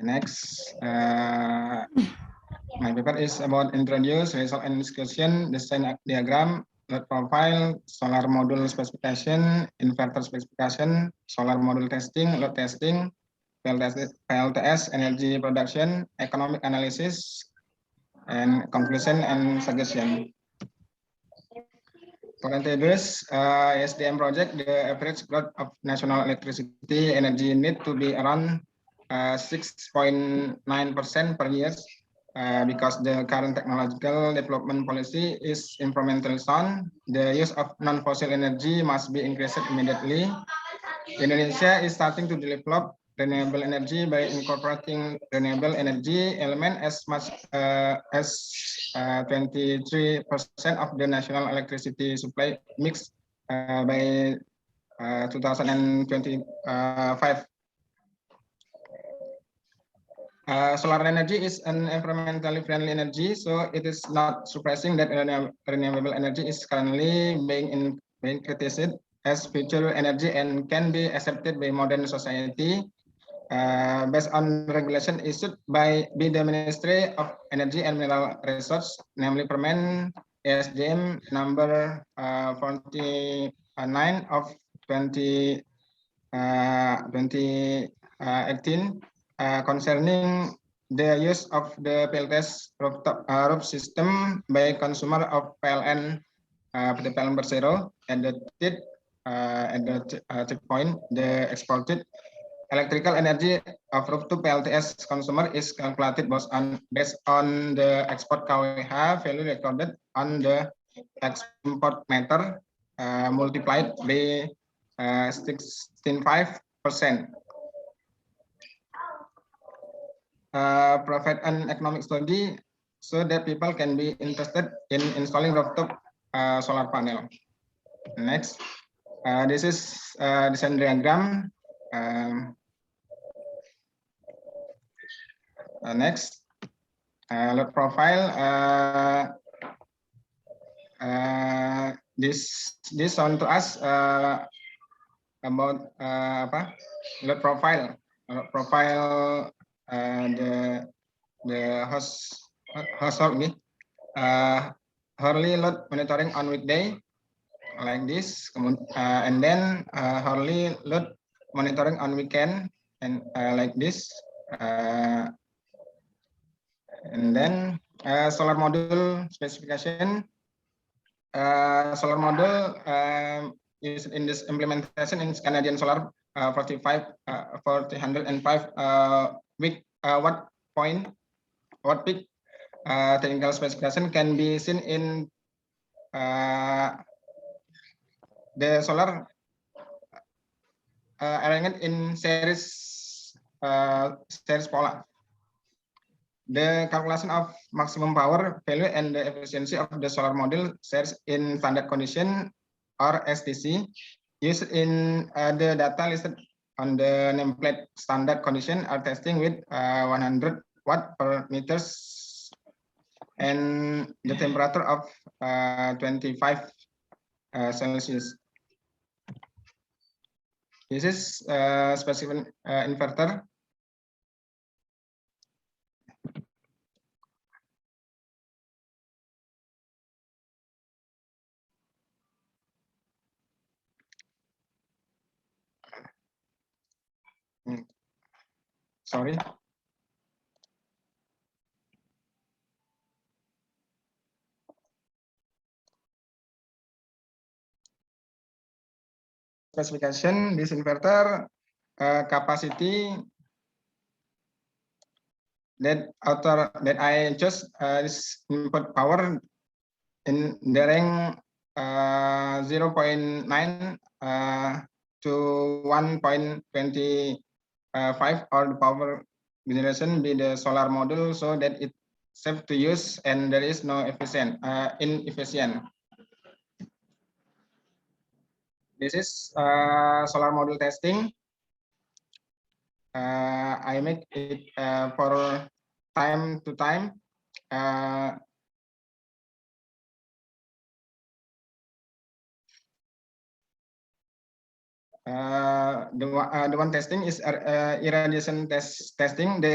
Next, my paper is about introduce, result, and discussion, design diagram, load profile, solar module specification, inverter specification, solar module testing, load testing, PLTS, energy production, economic analysis, and conclusion and suggestion. For introduce SDM project, the average growth of national electricity energy need to be around 6.9% per year because the current technological development policy is environmentally sound. The use of non-fossil energy must be increased immediately. Indonesia is starting to develop renewable energy by incorporating renewable energy element as much as 23% of the national electricity supply mix by 2025. Solar energy is an environmentally friendly energy, so it is not surprising that renewable energy is currently being criticized as future energy and can be accepted by modern society based on regulation issued by the Ministry of Energy and Mineral Resources, namely Permen SDM number 49 of 2018 concerning the use of the PLTS roof system by consumer of PLN the PLN Persero at the tip point, the exported electrical energy of rooftop PLTS consumer is calculated based on the export KWH value recorded on the export meter multiplied by 16.5%. Profit and economic study so that people can be interested in installing rooftop solar panel. Next, this is design diagram. Next, load profile. This sound to us about load profile. Load profile the household nih. Hourly load monitoring on weekday like this, and then hourly load monitoring on weekend and like this. And then solar module specification. Solar module is in this implementation in Canadian Solar 405 watt peak technical specification can be seen in the solar arrangement in series pola. The calculation of maximum power value and the efficiency of the solar module shares in standard condition or STC used in the data listed on the nameplate standard condition are testing with 100 watt per meters and the temperature of 25 Celsius. This is specific inverter. Sorry. Specification this inverter capacity that I just is input power in the range 0.9 to 1.25 or the power generation be the solar module so that it safe to use and there is no inefficient. This is solar module testing. I make it for time to time. The one testing is irradiation testing. The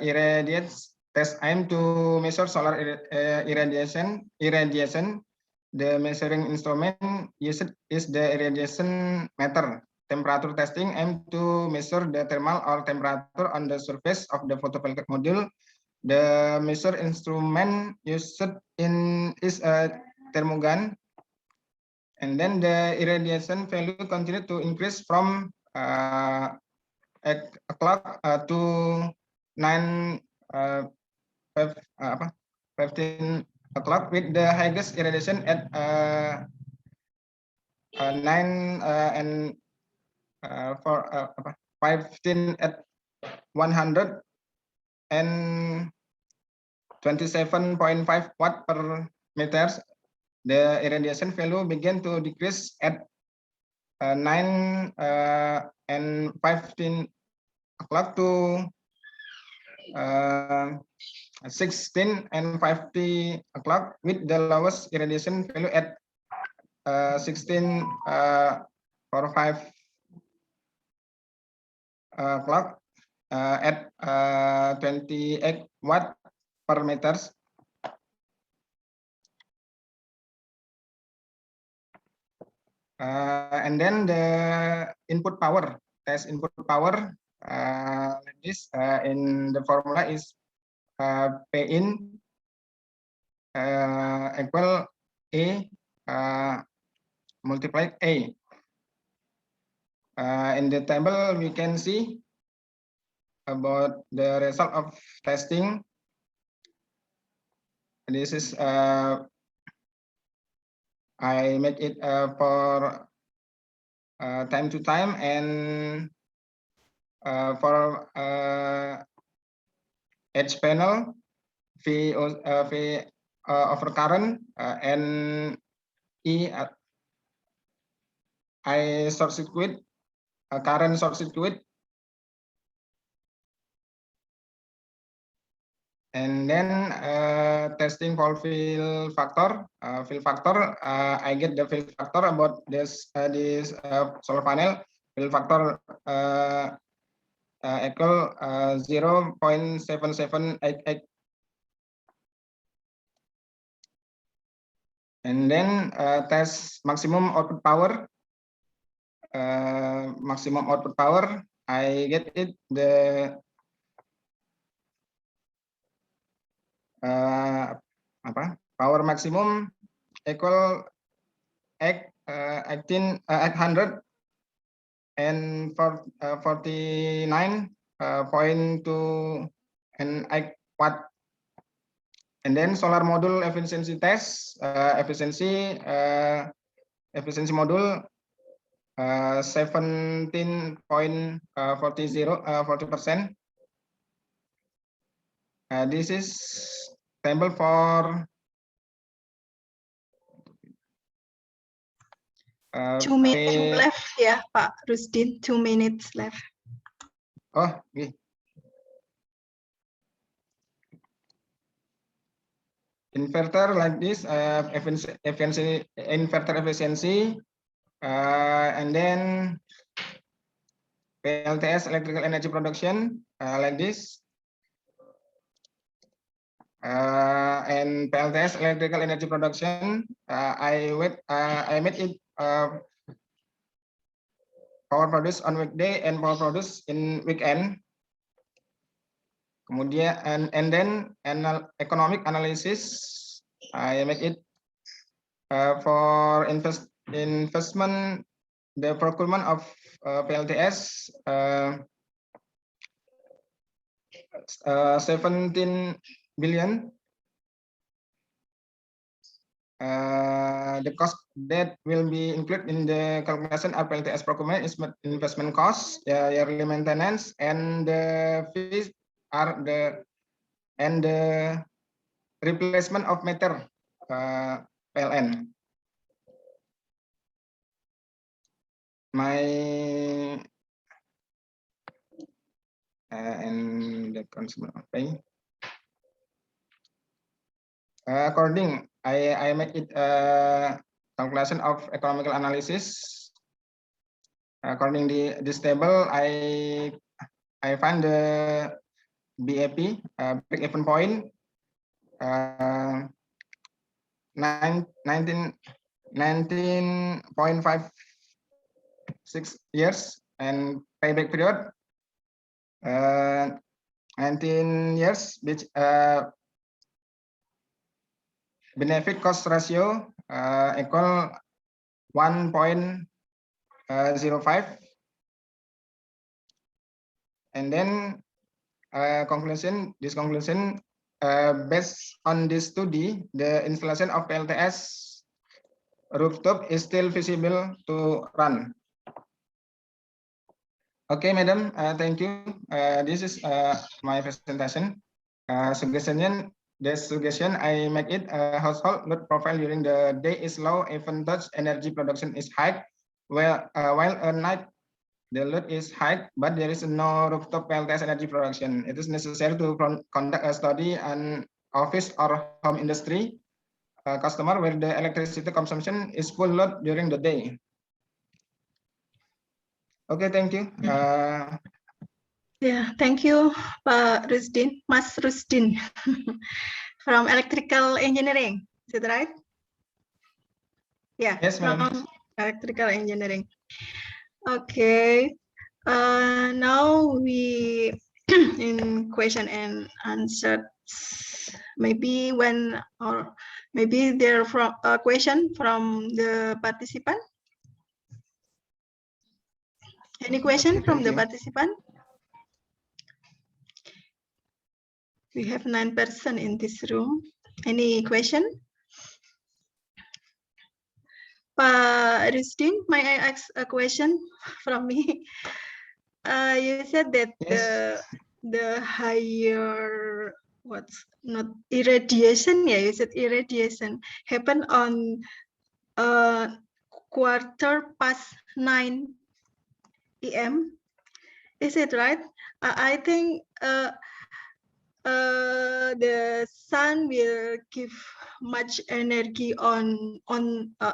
irradiates test aim to measure solar irradiation. The measuring instrument used is the irradiation meter. Temperature testing aim to measure the thermal or temperature on the surface of the photovoltaic module. The measure instrument used is a thermogun. And then the irradiation value continue to increase from o'clock to 9 15 o'clock with the highest irradiation at 9 and 15 at 100 and 27.5 watt per meters. The irradiation value began to decrease at 9 and 15 o'clock to 16 and 50 o'clock with the lowest irradiation value at 16 or 5 o'clock at 28 watt per meters. And then the input power, test input power like this in the formula is P in equal A multiplied A. In the table we can see about the result of testing. This is I make it for time to time and for edge panel V over current and E I short circuit current short circuit. And then testing for fill factor. I get the fill factor about this solar panel. Fill factor equal 0.7788. And then test maximum output power. I get it power maximum equal 800 and 49.2 and 8 watt. And then solar module efficiency test, efficiency module 17.40%. This is table for 2 minutes left ya Pak Rusdin, 2 minutes left. Oh, okay. Inverter like this, efficiency inverter efficiency, and then PLTS electrical energy production like this. And PLTS electrical energy production, I made it power produced on weekday and power produced in weekend. Kemudian and then economic analysis, I make it for investment, the procurement of PLTS 17 billion. The cost that will be included in the calculation of PLTS procurement is investment cost, yearly maintenance, and the fees are the replacement of meter PLN. My and the consumer pay. According, I make it calculation of economical analysis. According to this table, I find the BAP break-even point 19.56 years, and payback period 19 years, which benefit cost ratio equal 1.05, and then conclusion. Based on this study, the installation of PLTS rooftop is still feasible to run. Okay, madam, thank you. This is my presentation. The suggestion I make it household load profile during the day is low, even though energy production is high, while at night the load is high, but there is no rooftop PLTS energy production. It is necessary to conduct a study on office or home industry customer where the electricity consumption is full load during the day. Okay, thank you. Yeah, thank you, Pak Rusdin, Mas Rusdin, from electrical engineering. Is it right? Yeah, Yes, ma'am. from electrical engineering. Okay, now we in question and answer. Maybe when or maybe there from a question from the participant. Any question from the participant? We have 9 persons in this room. Any question? Pak Rusdin, may I ask a question from me? You said that Yes. the higher what's not irradiation, yeah, you said irradiation happen on 9:15 PM. Is it right? I think the sun will give much energy on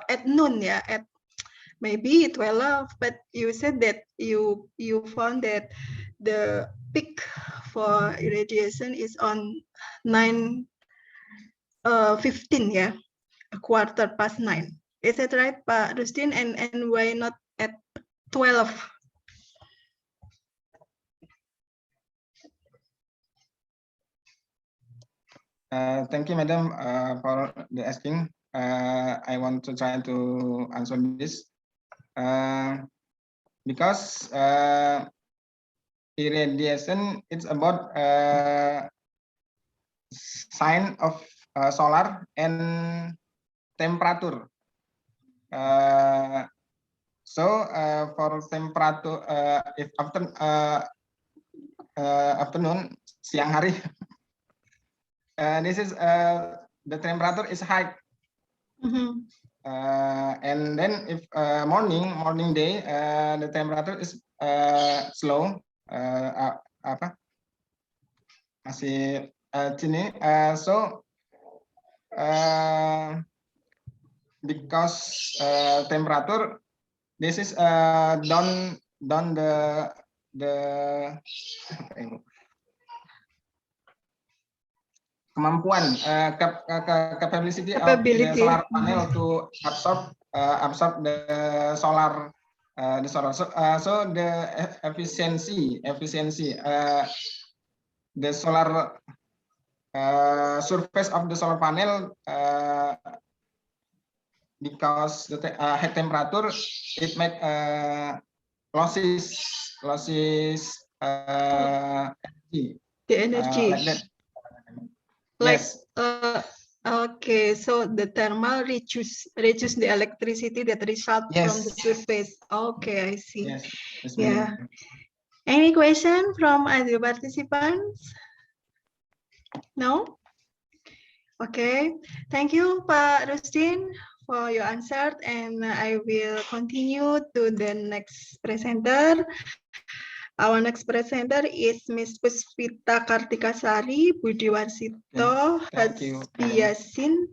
at noon, yeah, at maybe 12, but you said that you found that the peak for irradiation is on 9:15, yeah, 9:15. Is that right, Pak Rusdin? And why not at 12? Thank you, madam, for the asking. I want to try to answer this because irradiation it's about sign of solar and temperature. So for temperature, if after afternoon, siang hari. This is the temperature is high, and then if morning day the temperature is slow, masih sini, so because temperature this is down the kemampuan capability of the solar panel to absorb the solar so the efficiency the solar surface of the solar panel because the high temperature it make losses energy. The energy like that. like Yes. Okay, so the thermal reduce the electricity that result from the surface. Okay, I see. Yes. Yeah. Any question from other participants? No? Okay. Thank you, Pak Rusdin, for your answer, and I will continue to the next presenter. Our next presenter is Ms. Puspita Kartikasari Budiwarsito Hasbiasin.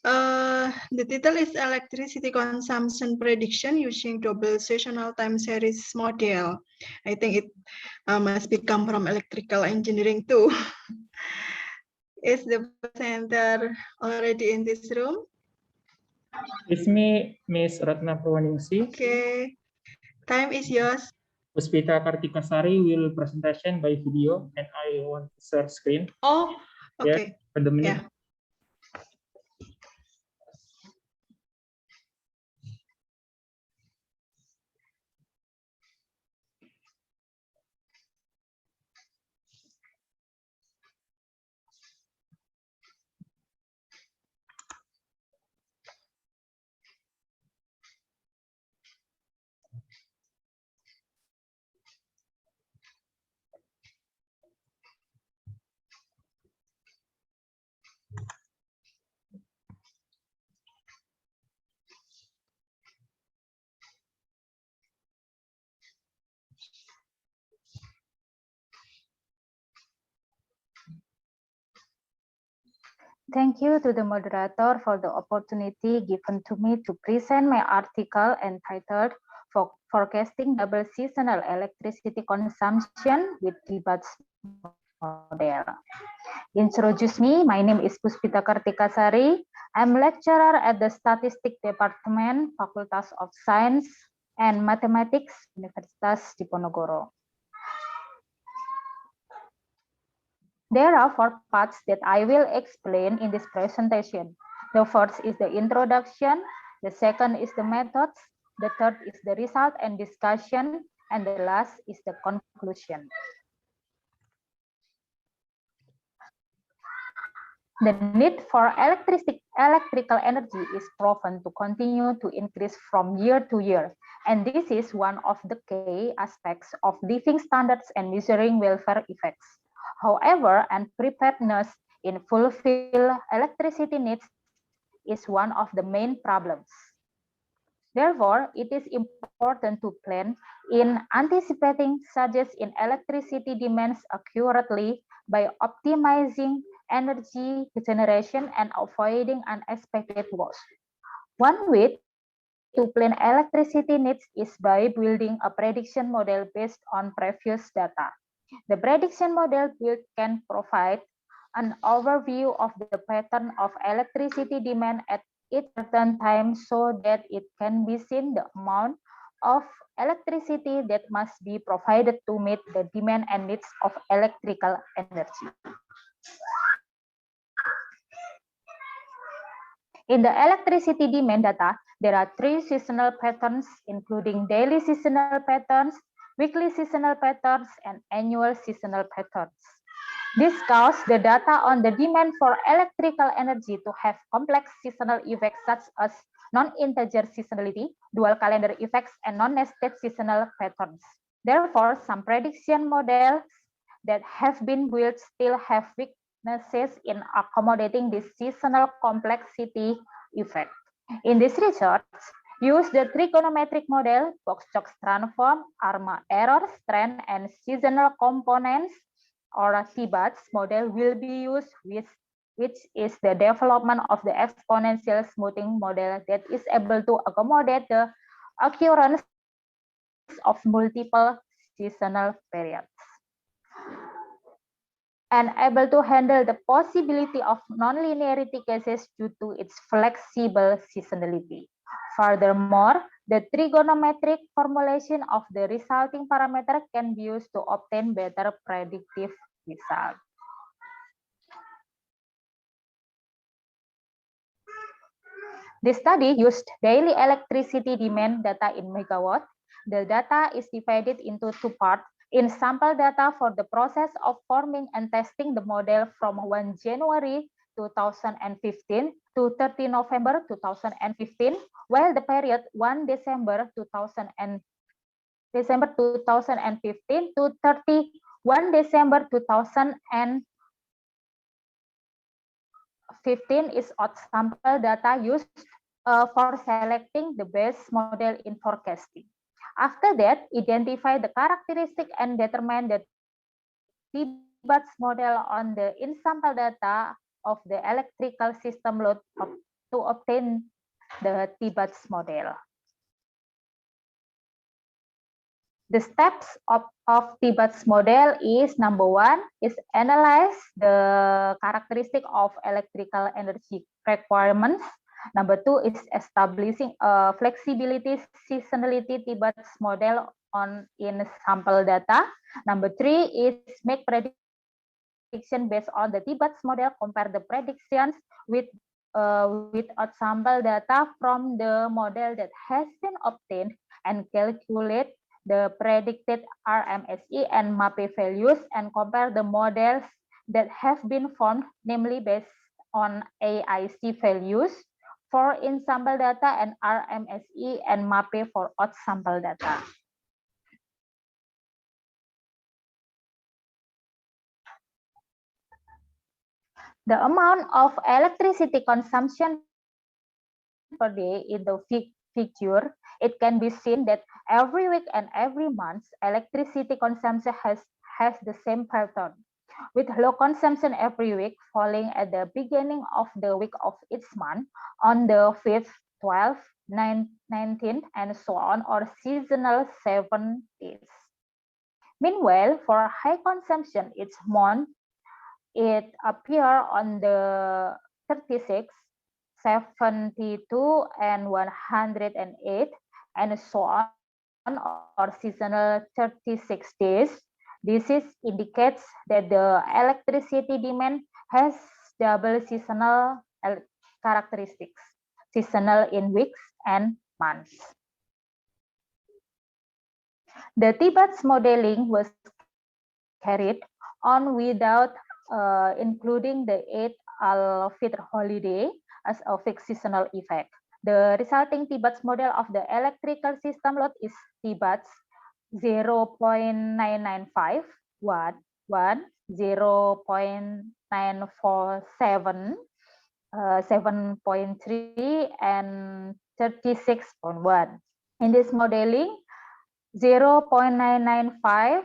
The title is Electricity Consumption Prediction using Double Seasonal Time Series Model. I think it must be come from electrical engineering too. Is the presenter already in this room? It's me, Miss Ratna Purwaningsi. Okay, time is yours. Puspita Kartikasari will presentation by video, and I want to share screen. Oh, okay. For the minute. Yeah. Thank you to the moderator for the opportunity given to me to present my article entitled Forecasting Double Seasonal Electricity Consumption with Debates Model. Introduce me, my name is Puspita Kartikasari. I'm lecturer at the Statistics Department, Facultas of Science and Mathematics, Universitas Diponegoro. There are 4 parts that I will explain in this presentation. The first is the introduction, the second is the methods, the third is the result and discussion, and the last is the conclusion. The need for electrical energy is proven to continue to increase from year to year, and this is one of the key aspects of living standards and measuring welfare effects. However, unpreparedness in fulfill electricity needs is one of the main problems. Therefore, it is important to plan in anticipating changes in electricity demands accurately by optimizing energy generation and avoiding unexpected loss. One way to plan electricity needs is by building a prediction model based on previous data. The prediction model built can provide an overview of the pattern of electricity demand at each certain time so that it can be seen the amount of electricity that must be provided to meet the demand and needs of electrical energy. In the electricity demand data, there are 3 seasonal patterns, including daily seasonal patterns, weekly seasonal patterns, and annual seasonal patterns. This causes the data on the demand for electrical energy to have complex seasonal effects such as non-integer seasonality, dual calendar effects, and non-nested seasonal patterns. Therefore, some prediction models that have been built still have weaknesses in accommodating this seasonal complexity effect. In this research, use the trigonometric model, Box-Cox transform, ARMA error, trend, and seasonal components, or a T-BATS model will be used, which is the development of the exponential smoothing model that is able to accommodate the occurrence of multiple seasonal periods and able to handle the possibility of nonlinearity cases due to its flexible seasonality. Furthermore, the trigonometric formulation of the resulting parameter can be used to obtain better predictive result. The study used daily electricity demand data in megawatt. The data is divided into 2 parts. In sample data for the process of forming and testing the model from 1 January 2015 to 30 November 2015, while the period 1 December 2015 to 31 December 2015 is odd sample data used for selecting the best model in forecasting. After that, identify the characteristic and determine the T-BATS model on the in-sample data of the electrical system load of to obtain the Tibbetts model. The steps of Tibbetts model is number one is analyze the characteristic of electrical energy requirements. Number two is establishing a flexibility seasonality Tibbetts model in sample data. Number three is make prediction based on the Tibbetts model, compare the predictions with sample data from the model that has been obtained and calculate the predicted RMSE and MAPE values and compare the models that have been formed, namely based on AIC values for in-sample data and RMSE and MAPE for out-sample data. The amount of electricity consumption per day in the figure, it can be seen that every week and every month, electricity consumption has the same pattern, with low consumption every week, falling at the beginning of the week of each month, on the 5th, 12th, 19th, and so on, or seasonal 7 days. Meanwhile, for high consumption each month, it appears on the 36, 72, and 108, and so on, or seasonal 36 days. This indicates that the electricity demand has double seasonal characteristics, seasonal in weeks and months. The Tibbetts modeling was carried on without including the Eid al-Fitr holiday as a fixed seasonal effect. The resulting Tibbetts model of the electrical system load is Tibbetts 0.995, 0.947, 7.3, and 36.1. In this modeling, 0.995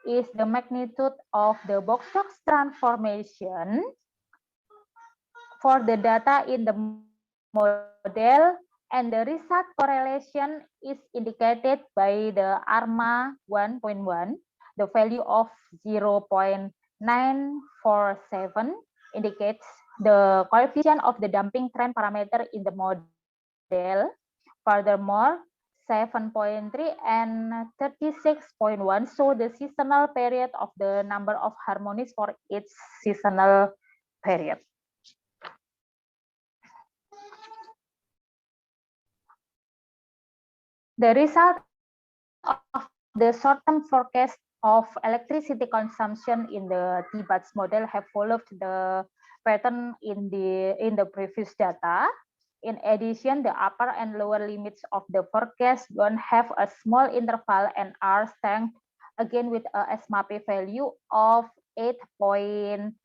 is the magnitude of the Box-Cox transformation for the data in the model, and the result correlation is indicated by the ARMA 1.1. The value of 0.947 indicates the coefficient of the damping trend parameter in the model. Furthermore, 7.3 and 36.1 show the seasonal period of the number of harmonies for each seasonal period. The result of the short-term forecast of electricity consumption in the Tibbetts model have followed the pattern in the previous data. In addition, the upper and lower limits of the forecast don't have a small interval and are stacked again with a SMAP value of 8.13%,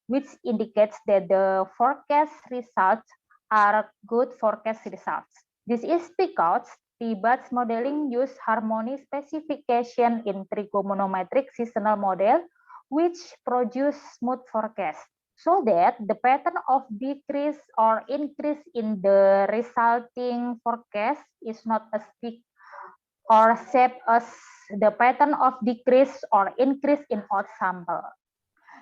which indicates that the forecast results are good forecast results. This is because Tibbetts modeling use harmony specification in trigonometric seasonal model, which produce smooth forecast, so that the pattern of decrease or increase in the resulting forecast is not as big or shape as the pattern of decrease or increase in odd sample.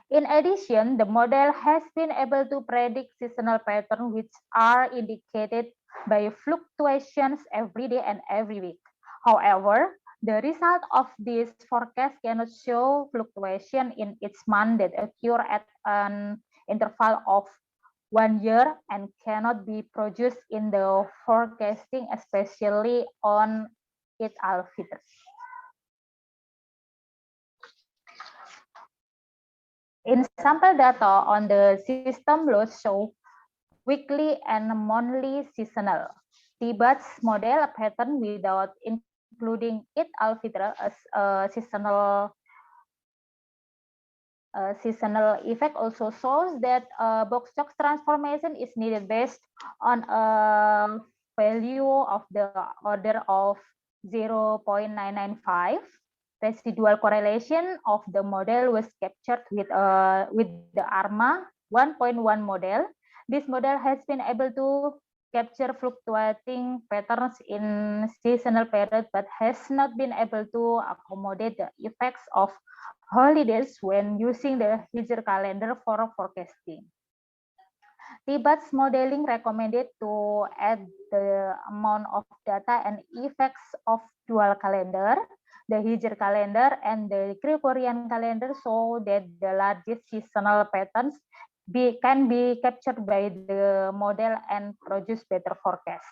In addition, the model has been able to predict seasonal patterns which are indicated by fluctuations every day and every week. However, the result of this forecast cannot show fluctuation in each month that occur at an interval of 1 year and cannot be produced in the forecasting, especially on Eid al-Fitr. In sample data on the system load show weekly and monthly seasonal. Tibbetts model pattern without including Eid al-Fitr as a seasonal effect also shows that Box-Cox transformation is needed based on a value of the order of 0.995. Residual correlation of the model was captured with the ARMA 1.1 model. This model has been able to capture fluctuating patterns in seasonal periods, but has not been able to accommodate the effects of holidays when using the Hijr calendar for forecasting. Tibat's modeling recommended to add the amount of data and effects of dual calendar, the Hijr calendar, and the Gregorian calendar so that the largest seasonal patterns can be captured by the model and produce better forecast.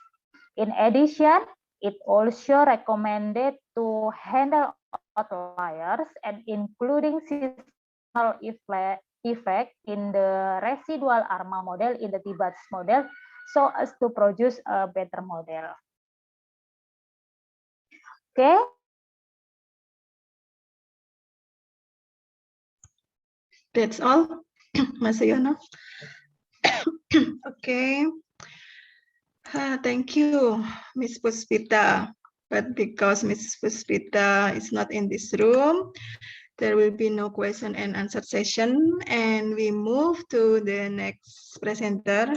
In addition, it also recommended to handle outliers and including seasonal effect in the residual ARMA model in the Tibat's model so as to produce a better model. Okay. That's all, Mas Yono. Okay. Thank you, Ms. Puspita. But because Ms. Puspita is not in this room, there will be no question and answer session. And we move to the next presenter.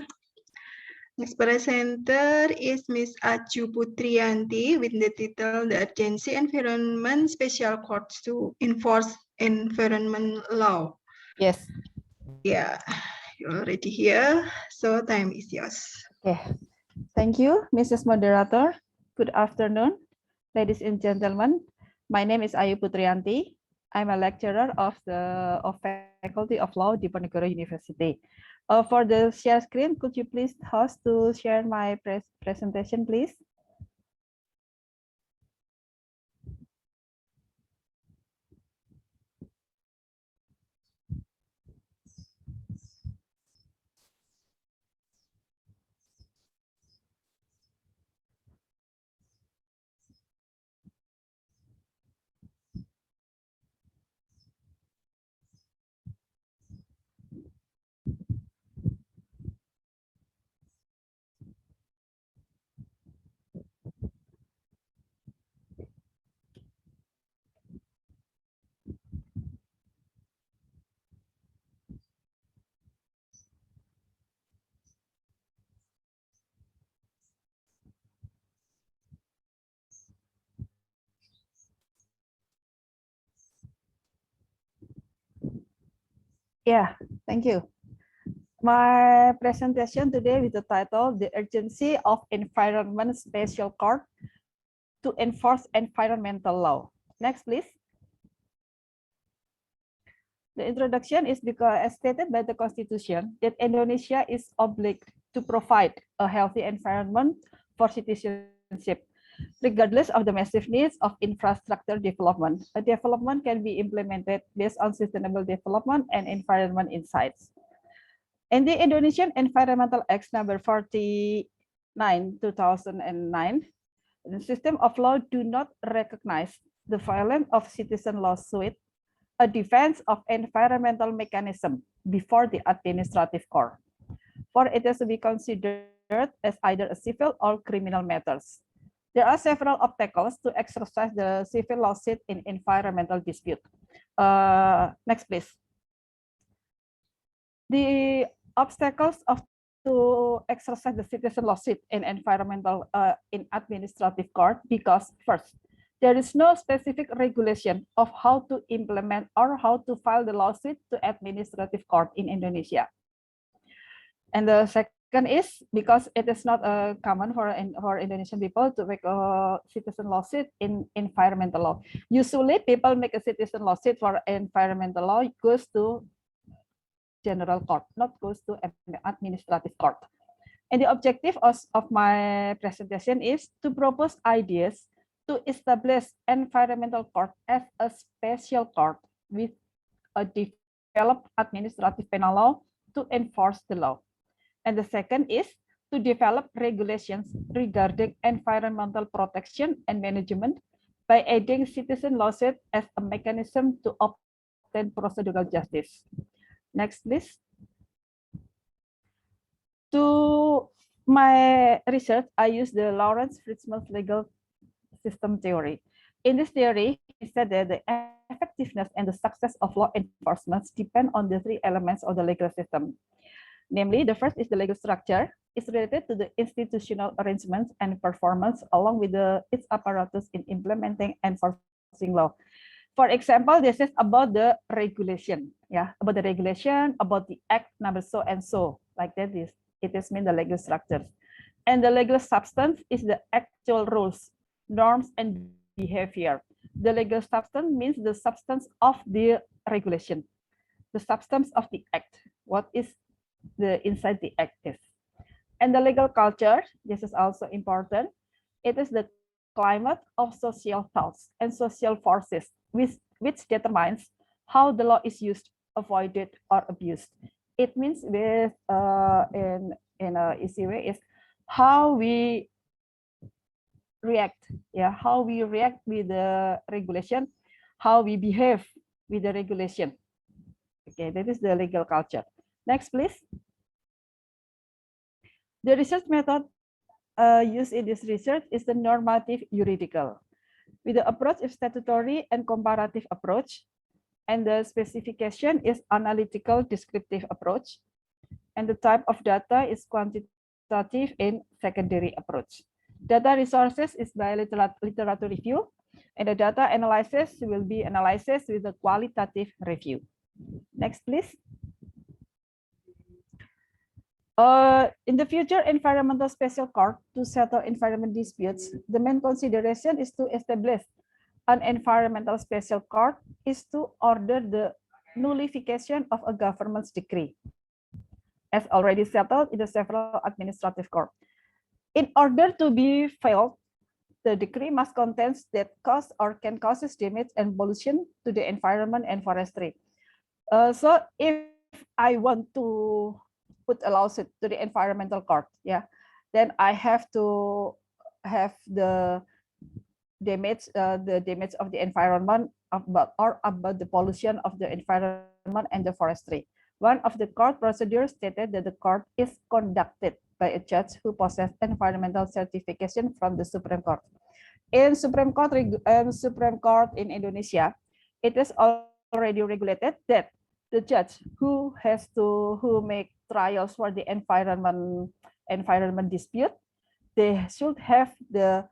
Next presenter is Ms. Acu Putrianti with the title The Urgency Environment Special Courts to Enforce Environment Law. Yes. Yeah, you're already here, so time is yours. Okay. Thank you, Mrs. Moderator. Good afternoon, ladies and gentlemen. My name is Ayu Putrianti. I'm a lecturer of the Faculty of Law, Diponegoro University. For the share screen, could you please host to share my presentation, please? Yeah, thank you. My presentation today with the title, The Urgency of Environment Special Court to Enforce Environmental Law. Next, please. The introduction is because, as stated by the Constitution, that Indonesia is obliged to provide a healthy environment for citizenship, regardless of the massive needs of infrastructure development. A development can be implemented based on sustainable development and environment insights. In the Indonesian Environmental Act number 49, 2009, the system of law do not recognize the violence of citizen lawsuit, a defense of environmental mechanism before the administrative court, for it is to be considered as either a civil or criminal matters. There are several obstacles to exercise the civil lawsuit in environmental dispute. Next, please. The obstacles to exercise the citizen lawsuit in environmental in administrative court, because first, there is no specific regulation of how to implement or how to file the lawsuit to administrative court in Indonesia. And the second is because it is not common for Indonesian people to make a citizen lawsuit in environmental law. Usually, people make a citizen lawsuit for environmental law, it goes to general court, not goes to administrative court. And the objective of my presentation is to propose ideas to establish environmental court as a special court with a developed administrative penal law to enforce the law. And the second is to develop regulations regarding environmental protection and management by adding citizen lawsuit as a mechanism to obtain procedural justice. Next, please. To my research, I use the Lawrence Fritzman's legal system theory. In this theory, he said that the effectiveness and the success of law enforcement depend on the three elements of the legal system. Namely, the first is the legal structure. It's related to the institutional arrangements and performance along with its apparatus in implementing and enforcing law. For example, this is about the regulation, about the regulation, about the act number so and so, like that is, it is mean the legal structures. And the legal substance is the actual rules, norms, and behavior. The legal substance means the substance of the regulation, the substance of the act, what is the inside the act is. And the legal culture, this is also important. It is the climate of social thoughts and social forces, which determines how the law is used, avoided, or abused. It means with in an easy way is how we react, how we react with the regulation, how we behave with the regulation. Okay, that is the legal culture. Next, please. The research method used in this research is the normative juridical, with the approach of statutory and comparative approach, and the specification is analytical descriptive approach, and the type of data is quantitative and secondary approach. Data resources is by literature review, and the data analysis will be analysis with a qualitative review. Next, please. In the future environmental special court to settle environment disputes, the main consideration is to establish an environmental special court is to order the nullification of a government's decree, as already settled in the several administrative courts. In order to be filed, the decree must contain that cause or can cause damage and pollution to the environment and forestry. So if I want to put a lawsuit to the environmental court, then I have to have the damage of the environment about the pollution of the environment and the forestry. One of the court procedures stated that the court is conducted by a judge who possesses environmental certification from the Supreme Court. In Supreme Court in Indonesia, it is already regulated that the judge who make trials for the environment dispute, they should have the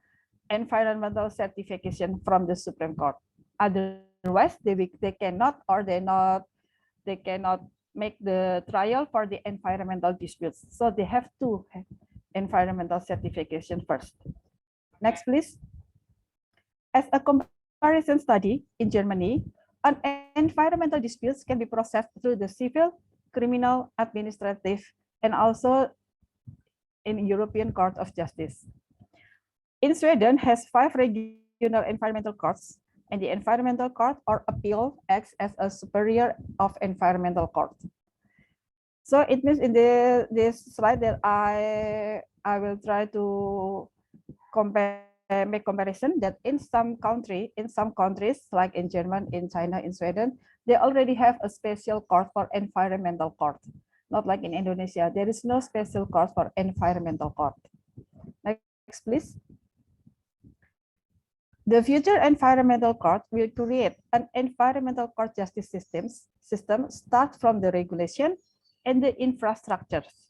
environmental certification from the Supreme Court. Otherwise, they cannot make the trial for the environmental disputes. So they have to have environmental certification first. Next, please. As a comparison study in Germany, an environmental disputes can be processed through the civil, criminal, administrative, and also in European Court of Justice. In Sweden has 5 regional environmental courts, and the environmental court or appeal acts as a superior of environmental court. So it means in this slide that I will try to make comparison that in some countries like in Germany, in China, in Sweden, they already have a special court for environmental court. Not like in Indonesia, there is no special court for environmental court. Next, please. The future environmental court will create an environmental court justice system start from the regulation and the infrastructures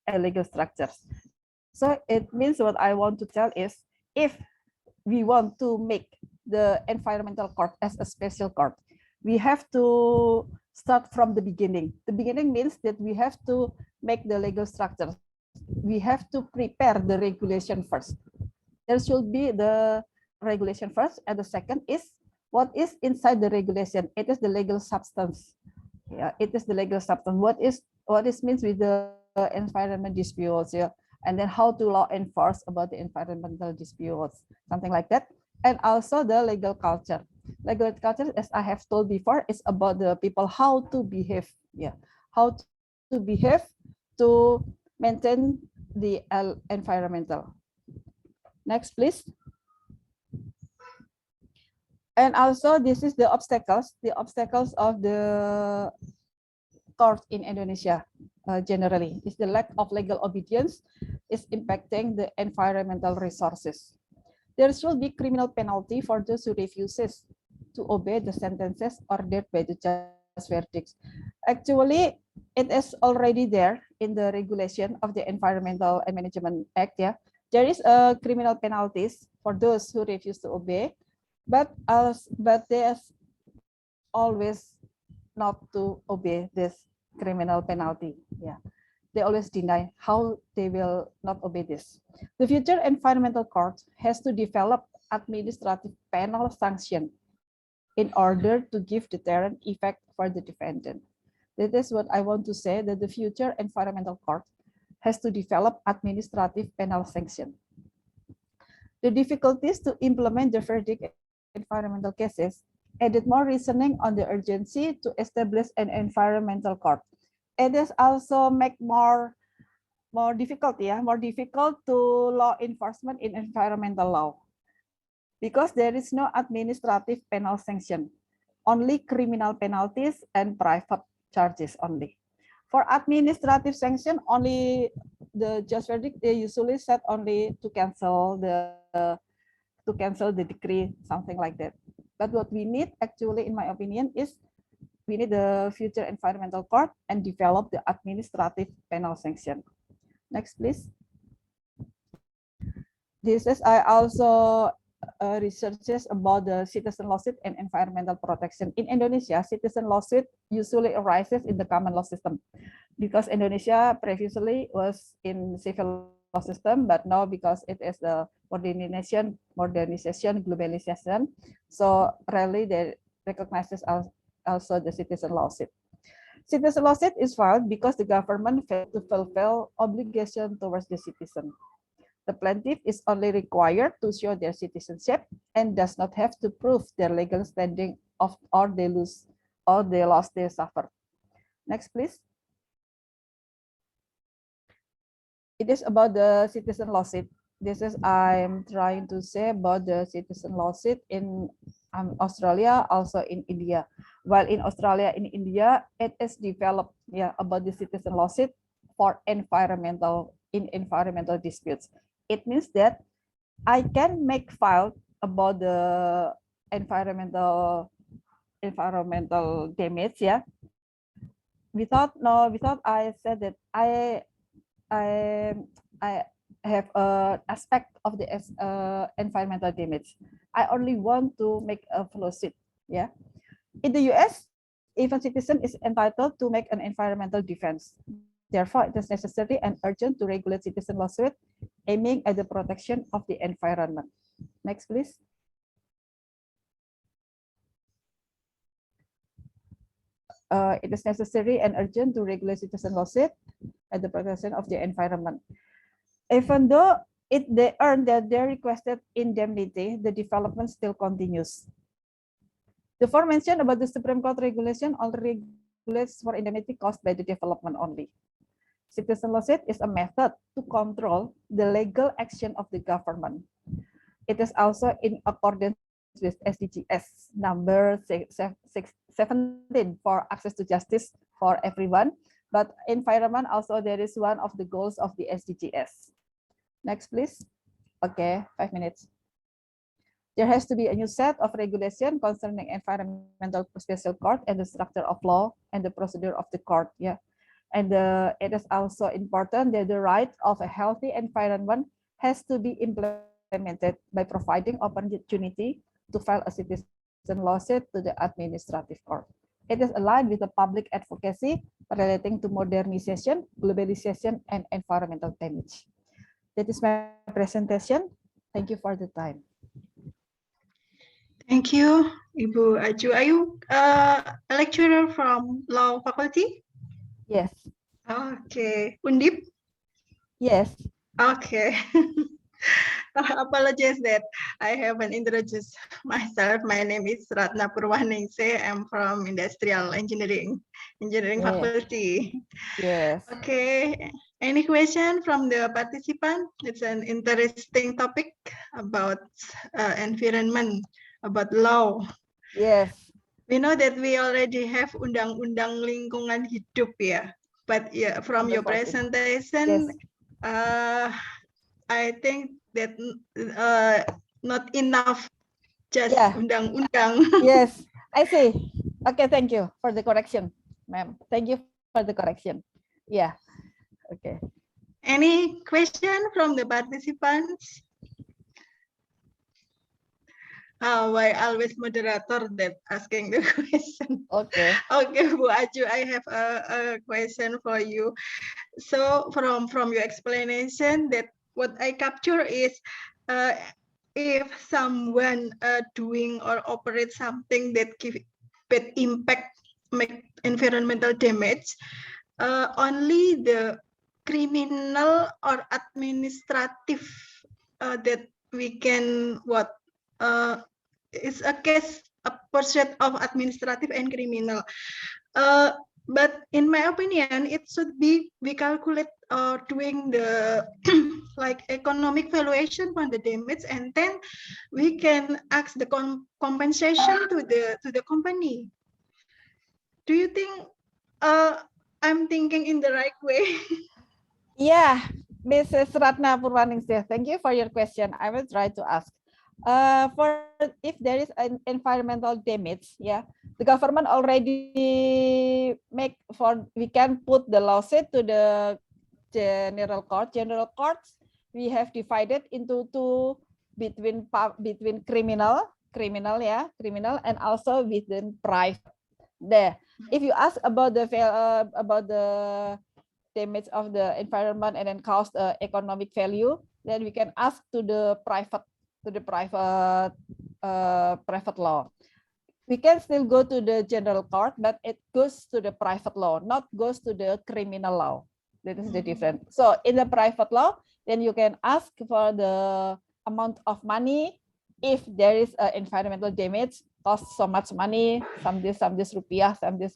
and legal structures. So it means what I want to tell is if we want to make the environmental court as a special court, we have to start from the beginning. The beginning means that we have to make the legal structures. We have to prepare the regulation first. There should be the regulation first, and the second is what is inside the regulation. It is the legal substance. It is the legal substance. What is means with the environment disputes, and then how to law enforce about the environmental disputes, something like that. And also the legal culture. Legal culture, as I have told before, is about the people how to behave. How to behave to maintain the environmental. Next, please. And also, this is the obstacles of the court in Indonesia generally. Is the lack of legal obedience is impacting the environmental resources. There should be criminal penalty for those who refuses to obey the sentences ordered by the judge's verdicts. Actually, it is already there in the regulation of the Environmental and Management Act, yeah, there is a criminal penalties for those who refuse to obey, but there's always not to obey this criminal penalty. Yeah, they always deny how they will not obey this. The future environmental court has to develop administrative penal sanction in order to give deterrent effect for the defendant. That is what I want to say, that the future environmental court has to develop administrative penal sanction. The difficulties to implement the verdict in environmental cases added more reasoning on the urgency to establish an environmental court. It is also make more difficult to law enforcement in environmental law, because there is no administrative penal sanction, only criminal penalties and private charges only. For administrative sanction, only the judge verdict, they usually set only to cancel the decree, something like that. But what we need actually, in my opinion, is we need the future environmental court and develop the administrative penal sanction. Next, please. This is I also researches about the citizen lawsuit and environmental protection. In Indonesia, citizen lawsuit usually arises in the common law system, because Indonesia previously was in civil law system, but now because it is the modernization, globalization, so rarely they recognizes also the citizen lawsuit. Citizen lawsuit is filed because the government failed to fulfill obligation towards the citizen. The plaintiff is only required to show their citizenship and does not have to prove their legal standing or the loss they suffer. Next, please. It is about the citizen lawsuit. This is I'm trying to say about the citizen lawsuit in Australia, also in India. While in Australia, in India, it is developed about the citizen lawsuit for environmental disputes. It means that I can make file about the environmental damage, without I said that I have an aspect of the environmental damage. I only want to make a lawsuit. In the US, even citizen is entitled to make an environmental defense. Therefore, it is necessary and urgent to regulate citizen lawsuit aiming at the protection of the environment. Next, please. It is necessary and urgent to regulate citizen lawsuit at the protection of the environment. Even though they earn their requested indemnity, the development still continues. The aforementioned about the Supreme Court regulation only regulates for indemnity caused by the development only. Citizen lawsuit is a method to control the legal action of the government. It is also in accordance with SDGs number 17 for access to justice for everyone. But environment also, there is one of the goals of the SDGs. Next, please. Okay, 5 minutes. There has to be a new set of regulation concerning environmental special court and the structure of law and the procedure of the court. And it is also important that the right of a healthy environment has to be implemented by providing opportunity to file a citizen lawsuit to the administrative court. It is aligned with the public advocacy relating to modernization, globalization, and environmental damage. That is my presentation. Thank you for the time. Thank you, Ibu Aju. Are you a lecturer from law faculty? Yes. Okay. Undip? Yes. Okay. Apologize that I haven't introduced myself. My name is Ratna Purwaningse. I'm from Industrial Engineering faculty. Yes. Okay. Any question from the participant? It's an interesting topic about environment, about law. Yes. We know that we already have Undang-Undang Lingkungan Hidup, but from your presentation, I think that not enough just undang-undang. Yes, I see. Okay, thank you for the correction, ma'am. Thank you for the correction. Okay. Any question from the participants? Why always moderator that asking the question? Okay. Okay, Bu Aju, I have a question for you. So from your explanation, that what I capture is if someone doing or operate something that give bad impact, make environmental damage, only the criminal or administrative that we can it's a case a portrait of administrative and criminal. But in my opinion, it should be we calculate doing the like economic valuation on the damage, and then we can ask the compensation to the company. Do you think I'm thinking in the right way? Yeah, Mrs. Ratna Purwaningsih, thank you for your question. I will try to ask. For if there is an environmental damage, yeah, the government already we can put the lawsuit to the general court. General courts we have divided into two between criminal, and also within private. There, if you ask about the damage of the environment and then cause economic value, then we can ask to the private law. We can still go to the general court, but it goes to the private law, not goes to the criminal law. That is the difference. So in the private law, then you can ask for the amount of money if there is environmental damage, cost so much money, some this rupiah, some this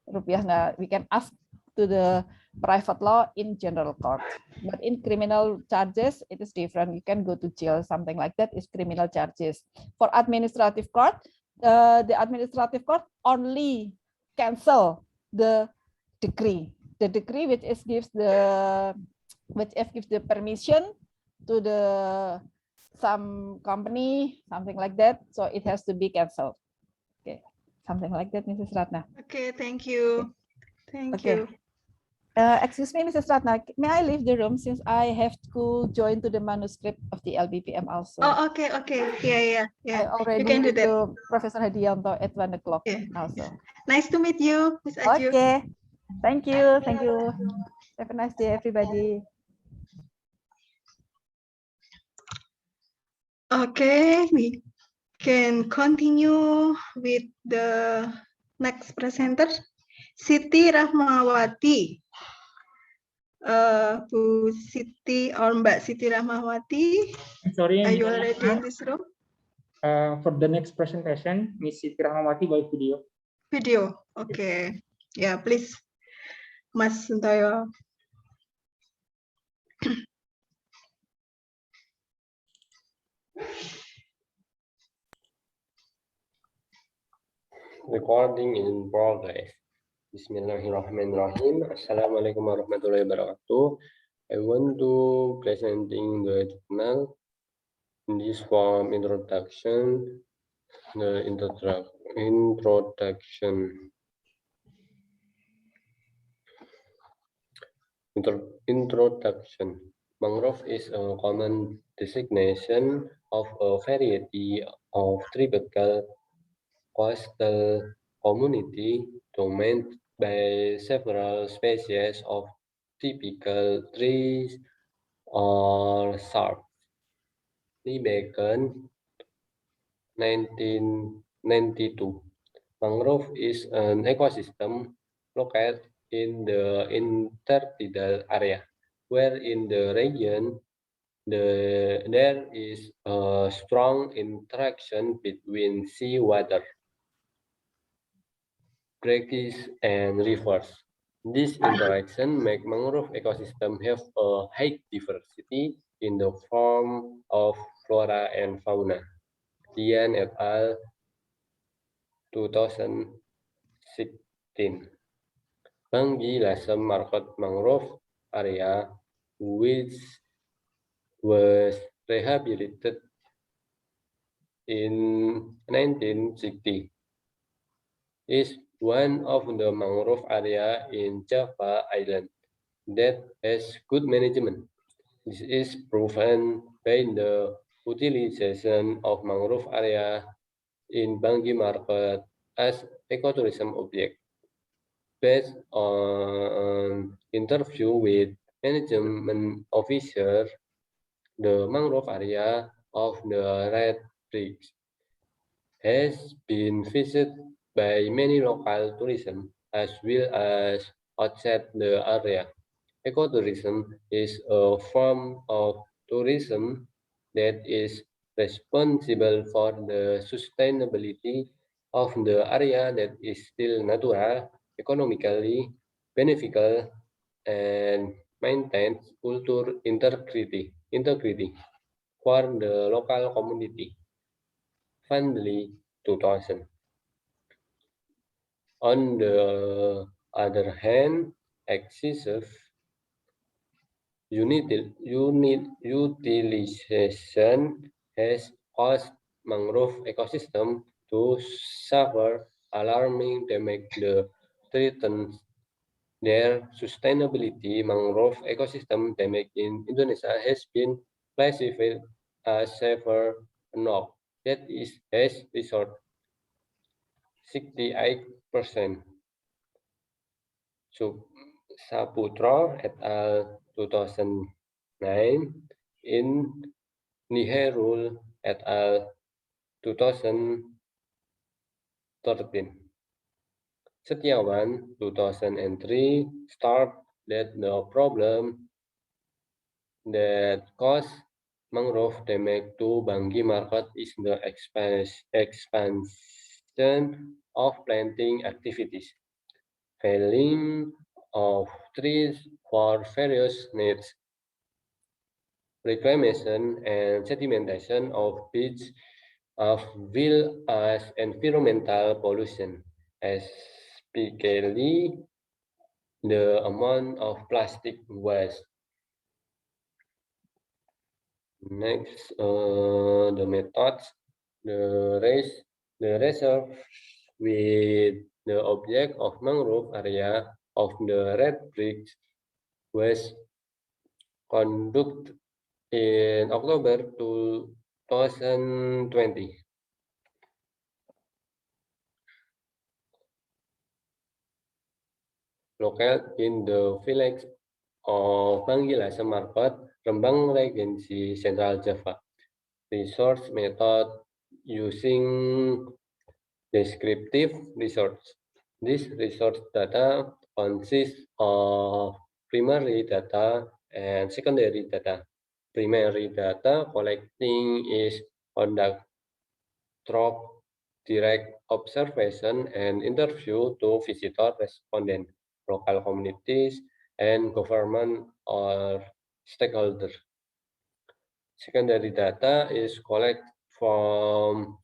rupiah. Now we can ask to the private law in general court. But in criminal charges, it is different. You can go to jail, something like that is criminal charges. For administrative court, the administrative court only cancel the decree. The decree which gives the permission to the some company, something like that. So it has to be canceled. Okay, something like that, Mrs. Ratna. Okay, thank you. Thank you. Excuse me, Mrs. Ratna, may I leave the room since I have to join to the manuscript of the LBPM also? Oh, okay. Yeah. I already You can do that. to Professor Hadianto at 1 o'clock also. Nice to meet you, Ms. Aju. Okay, thank you. Have a nice day, everybody. Okay, we can continue with the next presenter, Siti Rahmawati. Bu Siti or Mbak Siti Rahmawati, Sorry, are you already in this room? For the next presentation, Miss Siti Rahmawati by video. Video, okay. Yeah, please, Mas Suntayo. Recording in progress. Bismillahirrahmanirrahim. Assalamualaikum warahmatullahi wabarakatuh. I want to presenting the journal in this form introduction. The introduction. Mangrove is a common designation of a variety of tropical coastal community dominated by several species of typical trees or shrubs. Began 1992. Mangrove is an ecosystem located in the intertidal area, where in the region there is a strong interaction between seawater, creeks, and rivers. This interaction makes mangrove ecosystem have a high diversity in the form of flora and fauna. Dian et al. 2016. Banggi Lasem market mangrove area, which was rehabilitated in 1960, is one of the mangrove area in Java Island. that has good management. This is proven by the utilization of mangrove area in Banggi market as ecotourism object. Based on interview with management officer, the mangrove area of the Red Bridge has been visited by many local tourism as well as outside the area. Ecotourism is a form of tourism that is responsible for the sustainability of the area that is still natural, economically beneficial, and maintains cultural integrity for the local community. Finally, 2000. On the other hand, excessive utilization has caused mangrove ecosystem to suffer alarming damage. The threatens their sustainability. Mangrove ecosystem damage in Indonesia has been classified as severe enough. That is, has resort 68%. Saputra et al. 2009 in Niherul et al. 2013. Setiawan 2003 start that the problem that caused mangrove damage to Banggi market is the expansion of planting activities, felling of trees for various needs, reclamation and sedimentation of beach of well as environmental pollution, especially the amount of plastic waste. Next, the methods, the reserve with the object of mangrove area of the Red Bridge was conducted in October 2020. Located in the village of Bangilasa Market, Rembang Regency, Central Java. Resource method using descriptive resource. This resource data consists of primary data and secondary data. Primary data collecting is conduct through direct observation and interview to visitor respondent, local communities, and government or stakeholders. Secondary data is collected from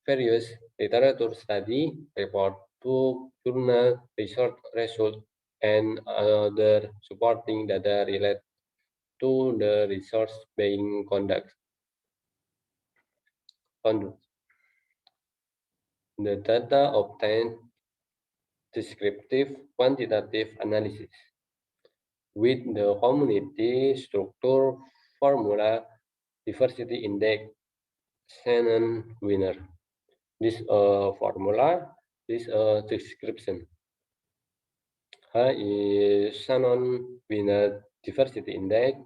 various literature study, report, book, journal, research result, and other supporting data related to the research being conducted. The data obtained descriptive quantitative analysis with the community structure formula diversity index Shannon winner. This formula is a description. H is Shannon winner diversity index.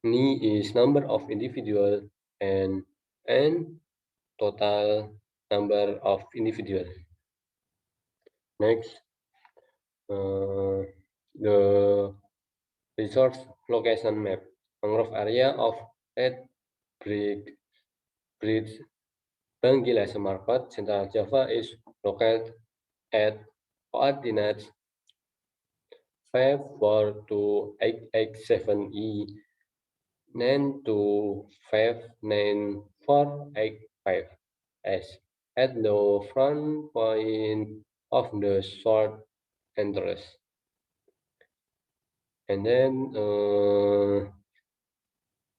Ni is number of individual and N total number of individual. Next, the resource location map. Mangrove area of Red Bridge Bangilasa Market, Central Java is located at coordinates 54287E 9259485 S at the front point of the short entrance. And then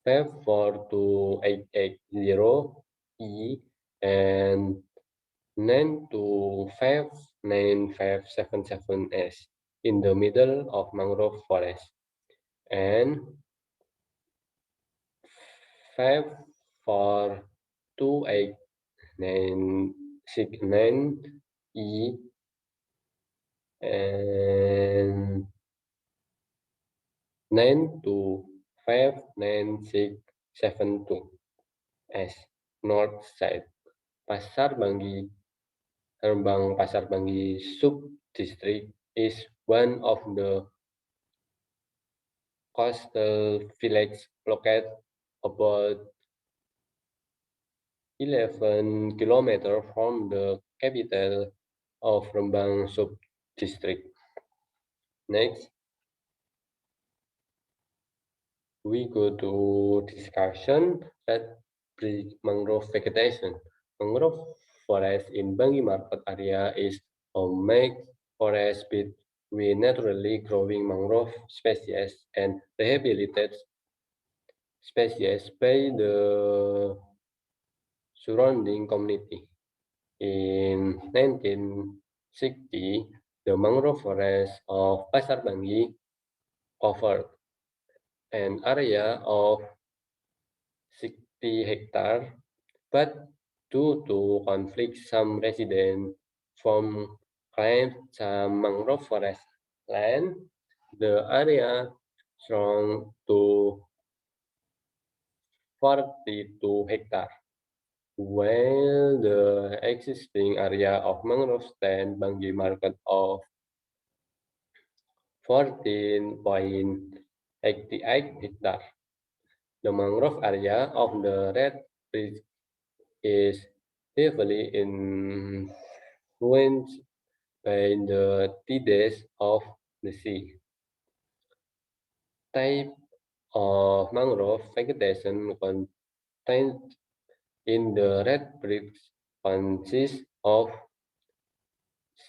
542880E and 9259577S in the middle of mangrove forest, and 54289E and 925672 as north side. Pasar Banggi, Rembang Pasar Banggi sub-district is one of the coastal villages located about 11 kilometers from the capital of Rembang sub-district. Next, we go to discussion at mangrove vegetation. Mangrove forest in Banggi Market area is a mixed forest with naturally growing mangrove species and rehabilitated species by the surrounding community. In 1960, the mangrove forest of Pasar Banggi covered an area of 60 hectares, but due to conflict, some residents from claimed some mangrove forest land. The area shrunk to 42 hectares, while the existing area of mangrove stand Banggi Market of 14.88 hectares. The mangrove area of the Red Bridge is heavily influenced by the tides of the sea. Type of mangrove vegetation contained in the Red Bridge consists of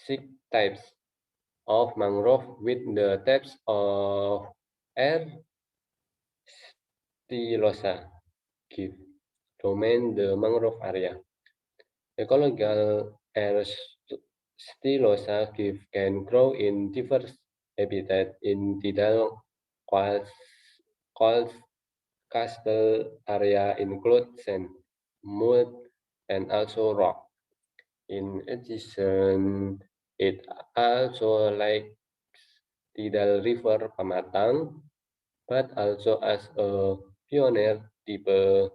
6 types of mangrove with the types of air stilosa give domain the mangrove area. Ecological air stilosa give can grow in diverse habitat in tidal coastal area include sand, mud, and also rock. In addition, it also likes tidal river Pamatang, but also as a pioneer type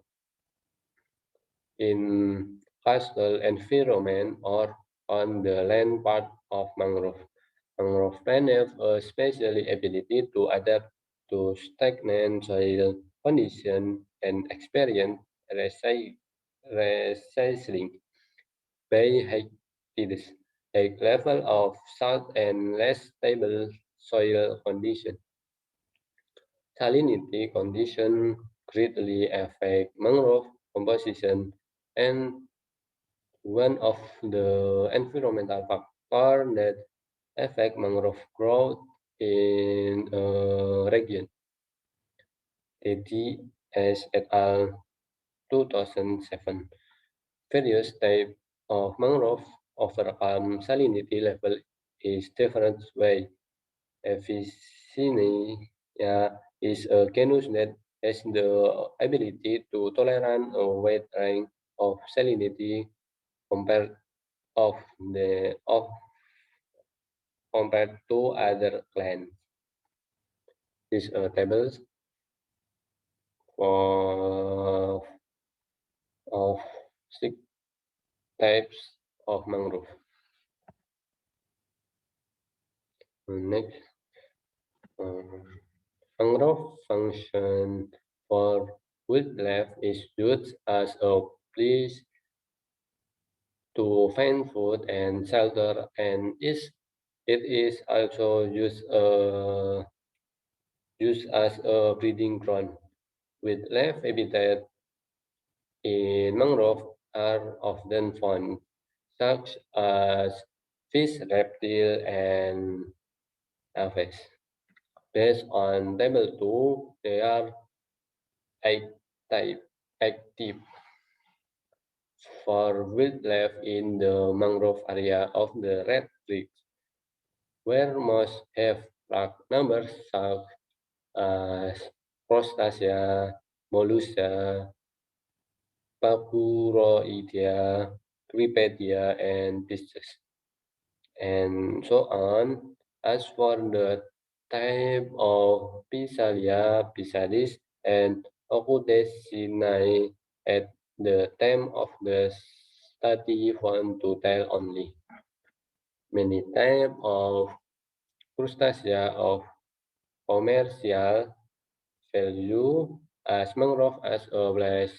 in coastal environment or on the land part of mangrove. Mangrove plants have a special ability to adapt to stagnant soil conditions and experience recycling by high tides, high level of salt, and less stable soil conditions. Salinity conditions greatly affect mangrove composition, and one of the environmental factors that affect mangrove growth in a region. TDS et al. 2007. Various types of mangrove overcome salinity level is different way. ICENIS is a genus that has the ability to tolerate a wide range of salinity compared of compared to other clans. These tables of 6 types of mangrove. Next, mangrove function for wildlife is used as a place to find food and shelter, and it is also used as a breeding ground. Wildlife habitat in mangrove are often found, such as fish, reptile, and aves. Based on table 2, there are 8 active for wildlife in the mangrove area of the Red Creek. where most have large numbers such as Crustacea, Mollusca, Papuroidea, Cripedia, and fishes, and so on. As for the type of Physalia, Physalis, and Ocutecinae, at the time of the study found to tell only. Many types of Crustacea of commercial value as mangrove as a place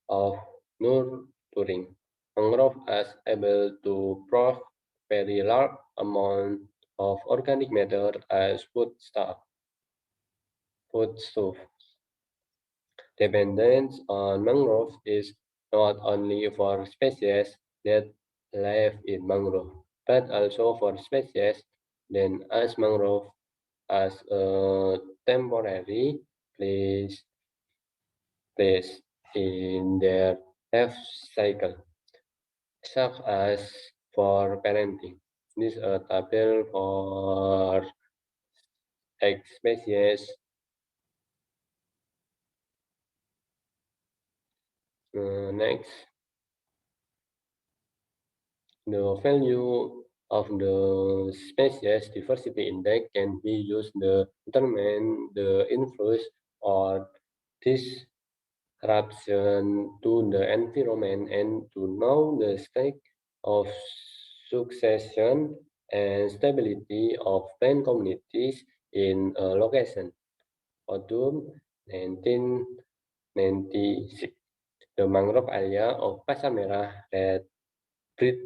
of nurturing. Mangrove is able to provide very large amount of organic matter as foodstuff. Dependence on mangrove is not only for species that live in mangrove, but also for species that as mangrove as a temporary place in their life cycle, such as for parenting. This is a table for egg species. Next, the value of the species diversity index can be used to determine the influence or disruption to the environment and to know the state of succession and stability of plant communities in a location. Autumn 1996. The mangrove area of Pasar Merah Redbridge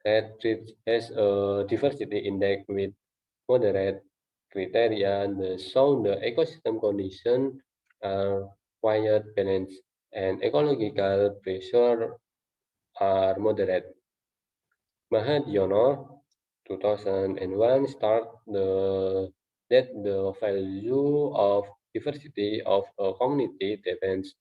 has a diversity index with moderate criteria that show the ecosystem conditions are quite balanced and ecological pressure are moderate. Mahadiono 2001 start that the value of diversity of a community depends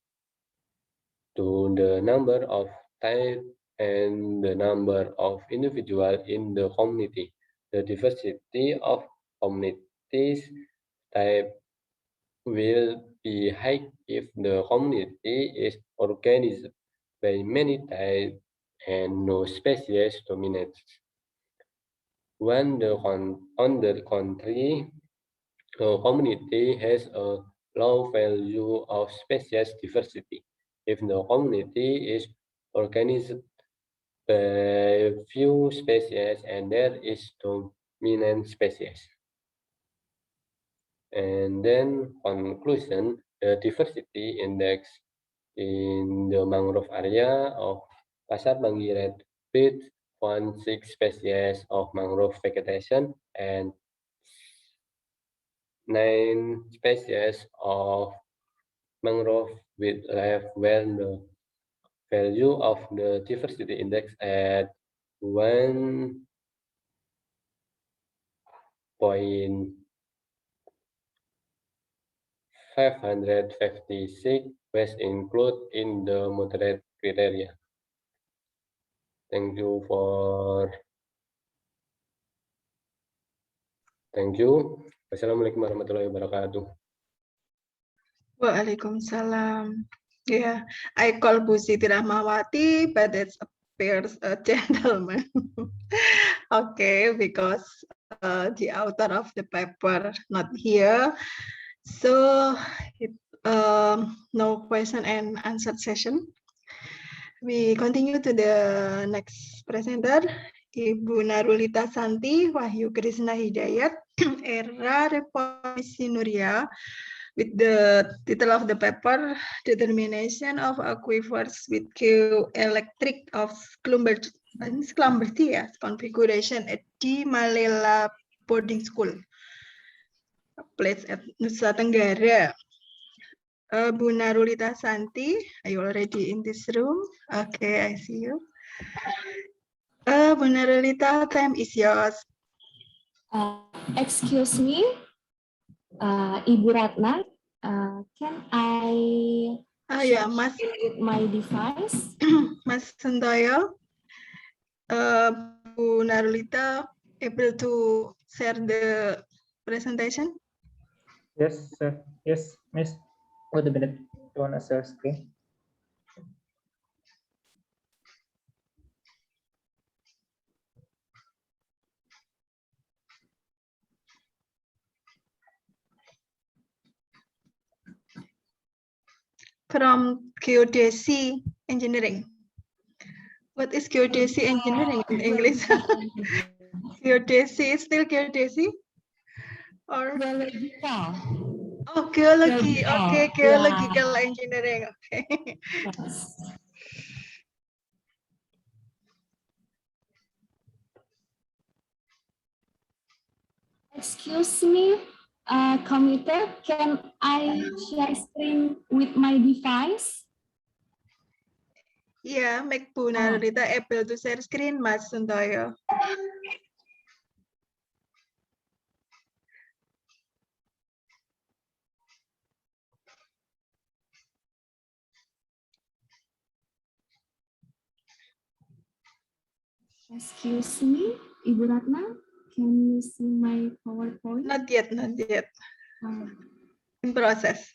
to the number of types and the number of individuals in the community. The diversity of communities type will be high if the community is organized by many types and no species dominates. When on the contrary, a community has a low value of species diversity. If the community is organized by few species and there is dominant species. And then conclusion, the diversity index in the mangrove area of Pasar Bangired with 16 species of mangrove vegetation and 9 species of mangrove with life where the value of the diversity index at 1.556 was included in the moderate criteria. Thank you. Wassalamualaikum warahmatullahi wabarakatuh. Waalaikumsalam. Yeah, I call Bu Siti Rahmawati, but it appears a gentleman. Okay, because the author of the paper not here. So, no question and answer session. We continue to the next presenter, Ibu Narulita Santi Wahyu Krishna Hidayat, Era Reformasi Nuria, with the title of the paper, Determination of Aquifers with Q-Electric of Schlumberger Configuration at Di Malela Boarding School, place at Nusa Tenggara. Bu Narulita Santi, are you already in this room? Okay, I see you. Bu Narulita, time is yours. Excuse me, Ibu Ratna, can I Yeah, Mas with my device? Mas Sentoyo, Bu Narulita, able to share the presentation? Yes, sir. Yes, Miss. Wait a minute. You wanna share screen? From QTC Engineering. What is QTC Engineering in English? QTC is still QTC? Or Geological. oh, geology. Geological, Okay, geological engineering. Okay. Yes. Excuse me, computer, can I share screen with my device? Yeah, make Bu Narita able to share screen, Mas Suntoyo. Excuse me, Ibu Ratna, can you see my PowerPoint? Not yet, not yet. Uh, In process.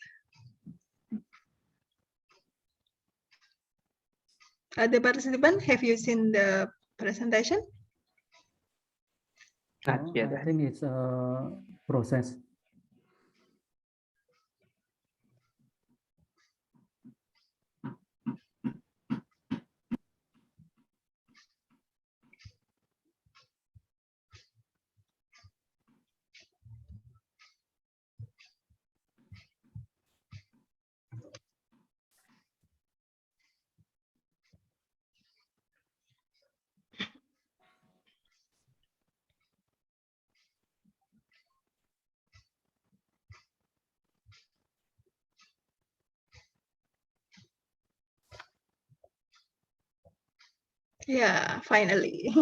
The participant, have you seen the presentation? Not yet. I think it's a process. Yeah, finally.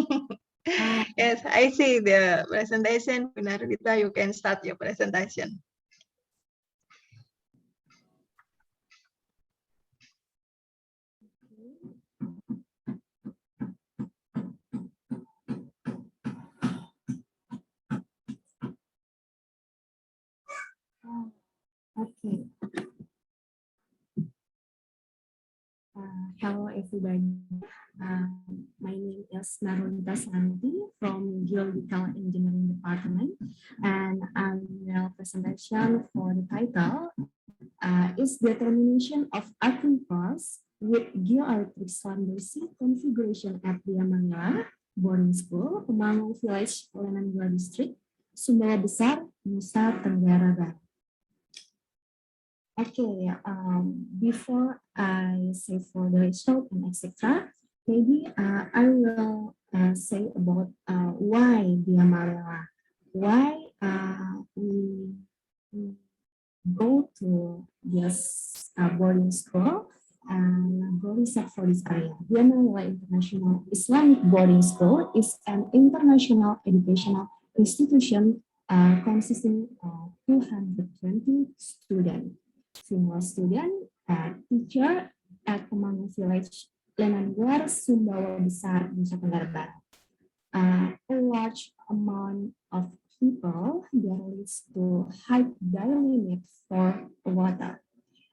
Yes, I see the presentation. Bu Narita, you can start your presentation. okay. Hello, everybody. My name is Narunta Santi from Geological Engineering Department, and our presentation for the title is Determination of Aquifers with Geoelectric Slambersi Configuration at Manila Boarding School, Temanggung Village, Lenangua District, Sumbawa Besar, Nusa Tenggara Barat. Okay, before I say for the result and etc., maybe I will say about why Marela, why we go to this boarding school and go research for this area. Marela International Islamic Boarding School is an international educational institution consisting of 220 students. Semua student, teacher at Temanggung Village, Lenangua, Sumbawa Besar, Nusa Tenggara Barat. A large amount of people there leads to high daily need for water.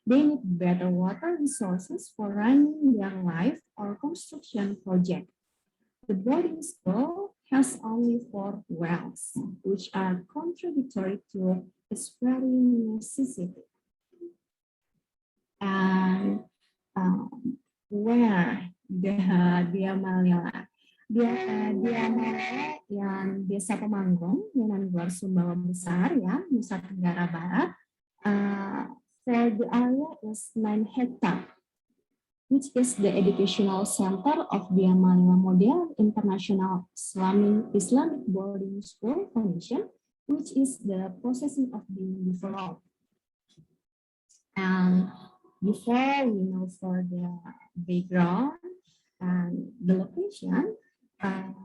They need better water resources for running their life or construction project. The boarding school has only 4 wells, which are contradictory to its very necessity. And where dia Malila yang desa Temanggung, Lenangua Sumbawa Besar ya, Nusa Tenggara Barat. For the area is 9 hectares, which is the educational center of the Malila Model International Islamic Boarding School Foundation, which is the processing of being developed. And before we know for the background and the location,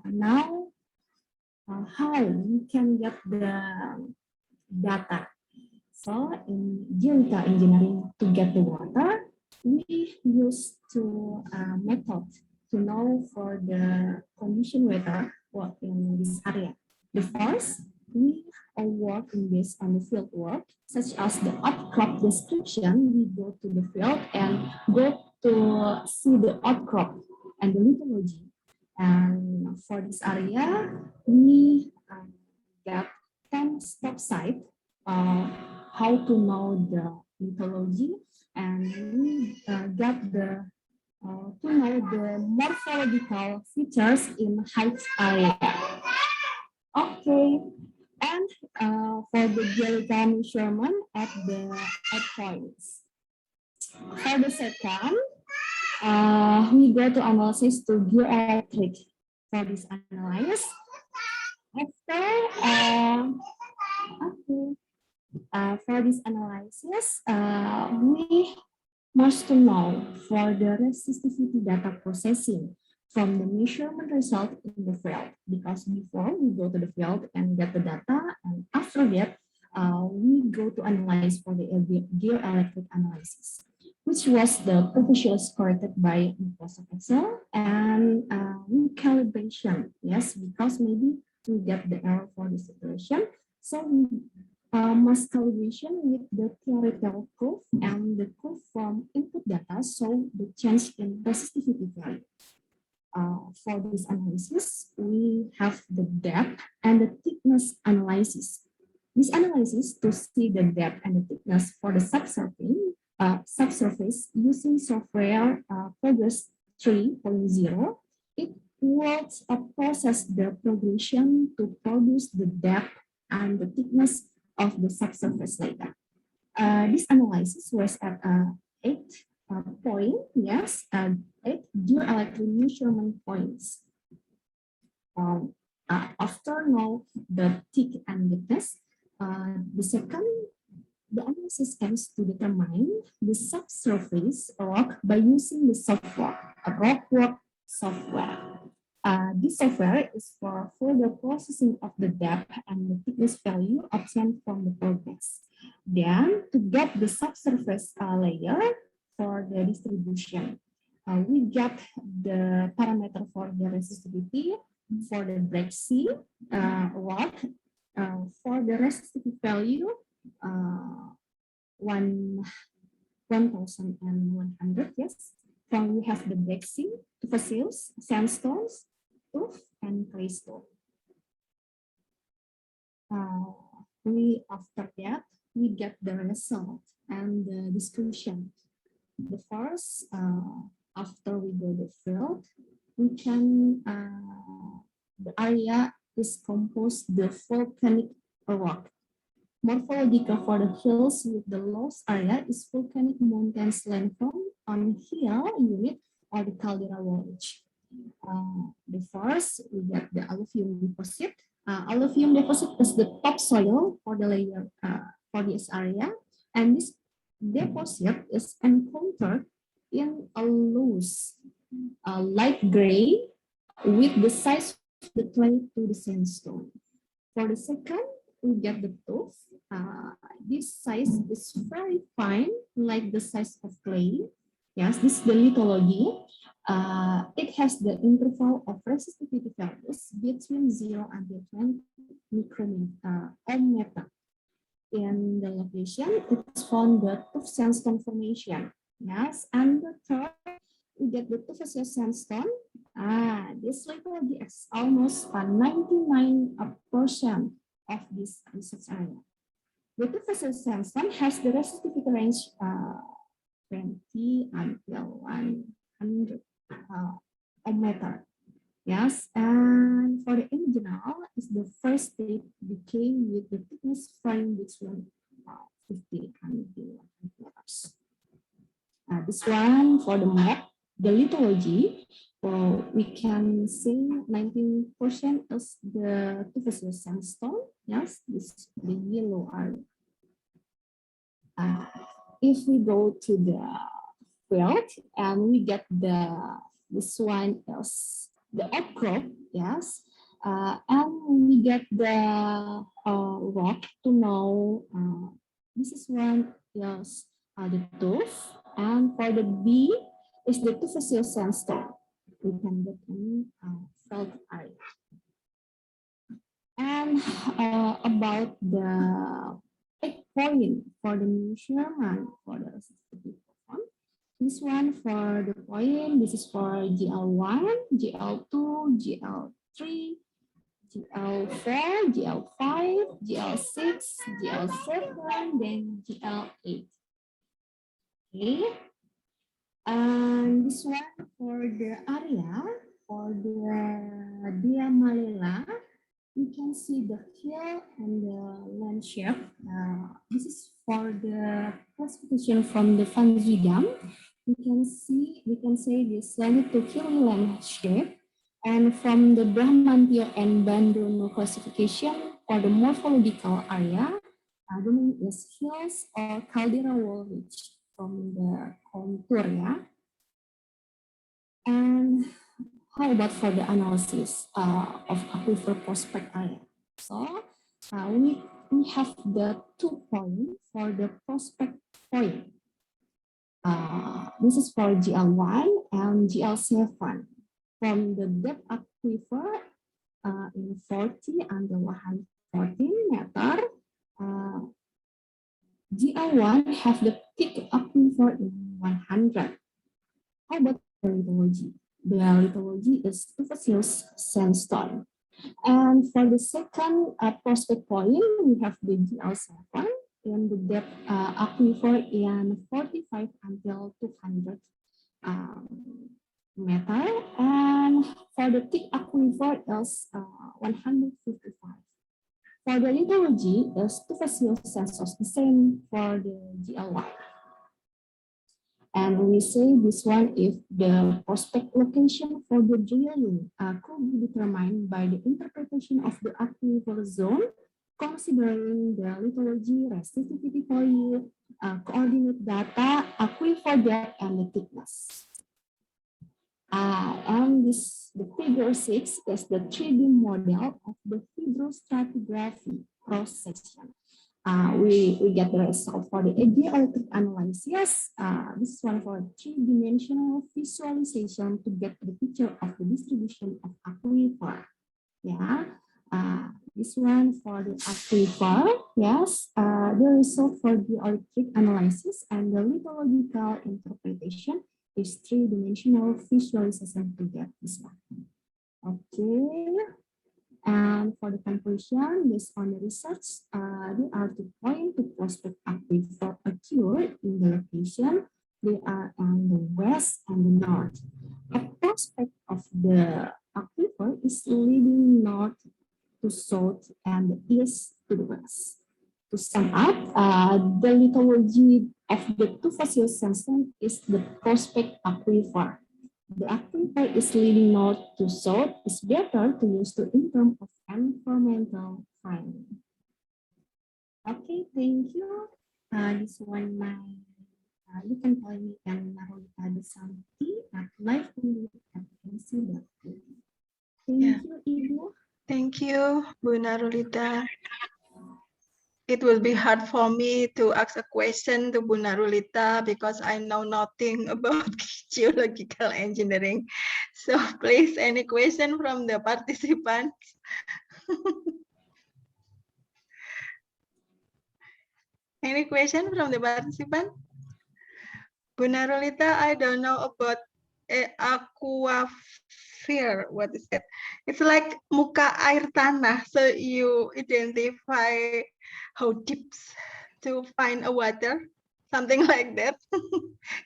now how we can get the data. So in geological engineering, to get the water, we use two methods to know for the condition weather in this area. The first, we are working based on the field work, such as the outcrop description. We go to the field and go to see the outcrop and the lithology. And for this area, we get 10 step site, how to know the lithology, and we get the to know the morphological features in height area. Okay, and for the geological measurement at the points. For the second, we go to analysis to geoelectric for this analysis. After, for this analysis, we must to know for the resistivity data processing from the measurement result in the field, because before we go to the field and get the data, and after that, we go to analyze for the geoelectric analysis, which was the provisions corrected by Microsoft Excel and recalibration. Yes, because maybe we get the error for the situation. So we must calibration with the theoretical proof and the proof from input data, so the change in resistivity value. For this analysis, we have the depth and the thickness analysis. This analysis to see the depth and the thickness for the subsurface using software Progress 3.0. It will process the progression to produce the depth and the thickness of the subsurface data. This analysis was at 8 point, yes, 8 geoelectric measurement points. After know the thick and thickness, the second, the analysis aims to determine the subsurface rock by using the software, a rockwork software. This software is for further processing of the depth and the thickness value obtained from the progress. Then, to get the subsurface layer for the distribution, we get the parameter for the resistivity, for the break C rock, for the resistivity value 1100, yes. Then we have the break C, fossils, sandstones, tuff, and clay stone. After that, we get the result and the description. The first, after we go the field, we can, the area is composed the volcanic rock. Morphological for the hills with the lowest area is volcanic mountains landform on hill unit or the caldera ledge. The first, we get the alluvium deposit. Alluvium deposit is the topsoil for the layer for this area, and this deposit is encountered in a loose light gray with the size of the clay to the sandstone. For the second, we get the tuff. This size is very fine, like the size of clay. Yes, this is the lithology. It has the interval of resistivity values between 0 and 20 micrometer. In the location, it's found the tuff sandstone formation. Yes, and the third, we get the tuff sandstone. This lithology is almost 99% of this research area. The tuff sandstone has the resistivity range 20 until 100 meter. Yes, and for the original is the first state decay with the thickness varying between 50 and 100 meters. This one for the map, the lithology, we can say 19% is the tuff sandstone. Yes, this is the yellow area. If we go to the field and we get this one is the outcrop, yes, and we get the rock to know this is one is the tuff, and for the B is the tuff sandstone. We can get in field area. And about the point for the measurement for the sensitivity profile. This one for the point, this is for GL1, GL2, GL3, GL4, GL5, GL6, GL7, then GL8. Okay. And this one for the area, for the Diamalila, you can see the hill and the land shape. This is for the classification from the Fanzi Dam. We can say this land to hilly land shape. And from the Brahmantia and Bandung classification for the morphological area, the name is hills or caldera wall ridge from the contour. Yeah? And how about for the analysis of aquifer prospect area? So we have the 2 points for the prospect point. This is for GL1 and GL7. From the depth aquifer in 40 and the 114 meter, GL1 have the peak aquifer in 100. How about the lithology? The lithology is tufaceous sandstone. And for the second prospect point, we have the GL7 and the depth aquifer in 45 until 200 meter. And for the thick aquifer is 155. For the lithology is tufaceous sandstone, the same for the GL1. And we say this one if the prospect location for the drilling could be determined by the interpretation of the aquifer zone, considering the lithology, resistivity value, coordinate data, aquifer depth, and the thickness. And the figure 6 is the 3D model of the hydrostratigraphy cross-section. We get the result for the electric analysis. This is one for 3-dimensional visualization to get the picture of the distribution of aquifer. Yeah, this one for the aquifer. Yes, the result for the electric analysis and the lithological interpretation is 3-dimensional visualization to get this one. Okay. And for the conclusion, based on the research, they are to point to prospect aquifer occur in the location. They are on the west and the north. A prospect of the aquifer is leading north to south and east to the west. To sum up, the lithology of the tufaceous sandstone is the prospect aquifer. The aquifer is leading north to south is better to use in terms of environmental finding. Okay, thank you. This one you can call me Narolita Desanti at live.apc.com. Thank you, Ibu. Thank you, Bu Narolita. It will be hard for me to ask a question to Bu Narolita because I know nothing about geological engineering. So please, any question from the participants? Any question from the participant? Bu Narolita, I don't know about aquifer. What is that? It's like muka air tanah. So you identify how deep to find a water, something like that.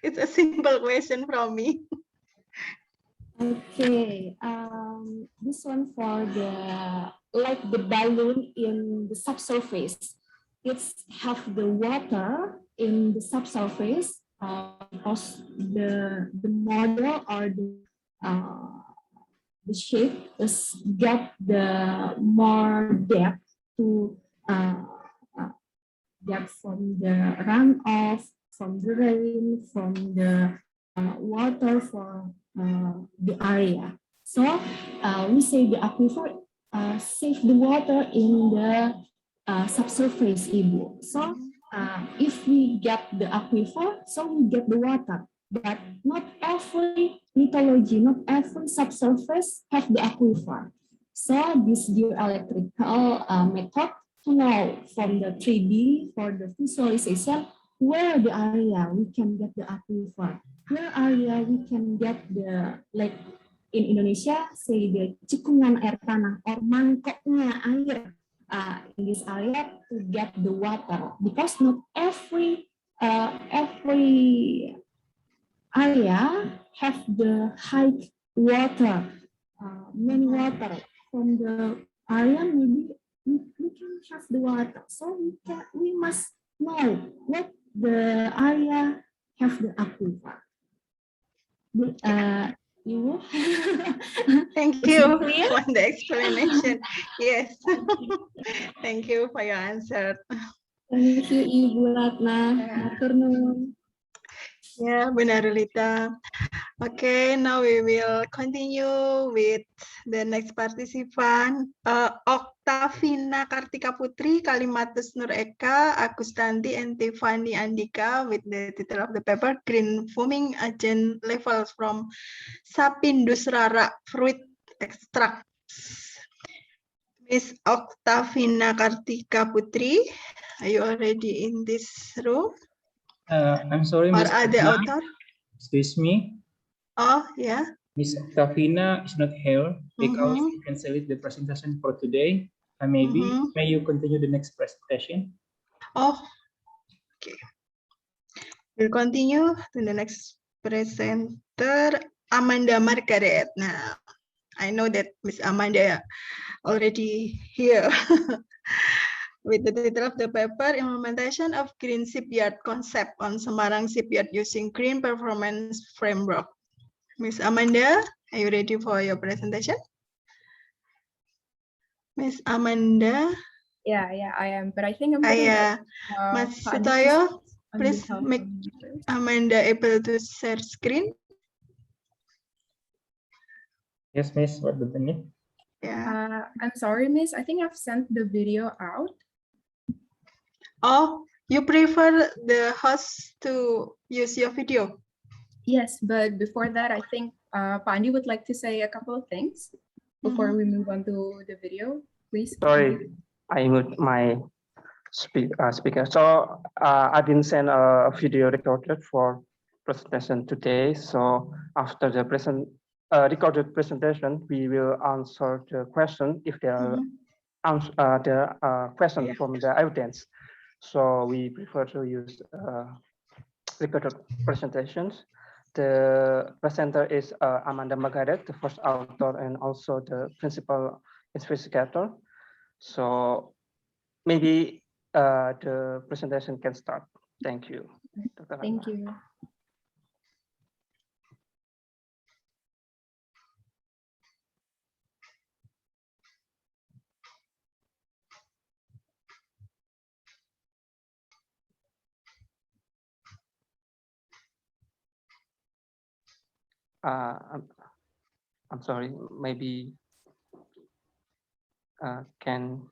It's a simple question from me. Okay, this one for like the balloon in the subsurface. It's have the water in the subsurface because the model or the shape is get the more depth to depth from the runoff, from the rain, from the water for the area. So we say the aquifer save the water in the subsurface, Ibu. So if we get the aquifer, so we get the water. But not every lithology, not every subsurface have the aquifer. So this geoelectrical method to know from the 3D for the visualization where the area we can get the aquifer, where area we can get the, like in Indonesia, say the cikungan air tanah or mangkoknya air in this area to get the water, because not every area have the high water, many water from the area. Maybe we can have the water, so we must know what the area have the aquifer. You Thank you for the explanation. Yes. Thank you for your answer. Thank you, Ibu Ratna. Matur nuwun. Yeah, Benar Lita. Okay, now we will continue with the next participant, Oktavina Kartika Putri, Kalimatus Nur Eka, Agustanti, and Tiffany Andika with the title of the paper, Green Foaming Agent Levels from Sapindus Rara Fruit Extracts. Miss Oktavina Kartika Putri, are you already in this room? I'm sorry, Or Miss other Ratna. author? Excuse me. Oh, yeah. Miss Oktavina is not here because we canceled the presentation for today. And maybe may you continue the next presentation? Oh, okay. We'll continue to the next presenter, Amanda Margaret. Now, I know that Miss Amanda already here with the title of the paper, Implementation of Green Shipyard Concept on Semarang Shipyard Using Green Performance Framework. Miss Amanda, are you ready for your presentation? Miss Amanda? Yeah, I am. But I think I'm gonna Mas Sutoyo, please make Amanda able to share screen. Yes, Miss. What do you need? Yeah. I'm sorry, Miss. I think I've sent the video out. Oh, you prefer the host to use your video? Yes, but before that, I think Pandi would like to say a couple of things before we move on to the video, please. Sorry, I moved my speaker. So I didn't send a video recorded for presentation today. So after the recorded presentation, we will answer the question if there are the question from the audience. So we prefer to use recorded presentations. The presenter is Amanda Margaret, the first author and also the principal investigator. So maybe the presentation can start. Thank you. Dr. Thank you. I'm sorry, maybe can.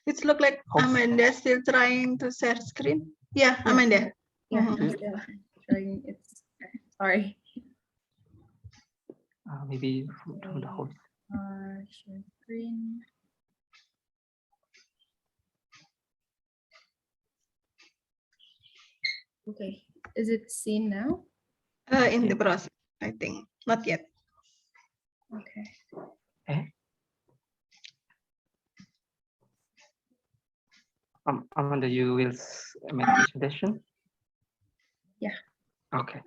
It looks like Amanda still trying to share screen. Yeah, Amanda. Yeah, I'm still trying. It's sorry. Maybe from the host. Share screen. Okay, is it seen now? In the process, I think. Not yet. Okay. Amanda, you will make presentation? Yeah. Okay.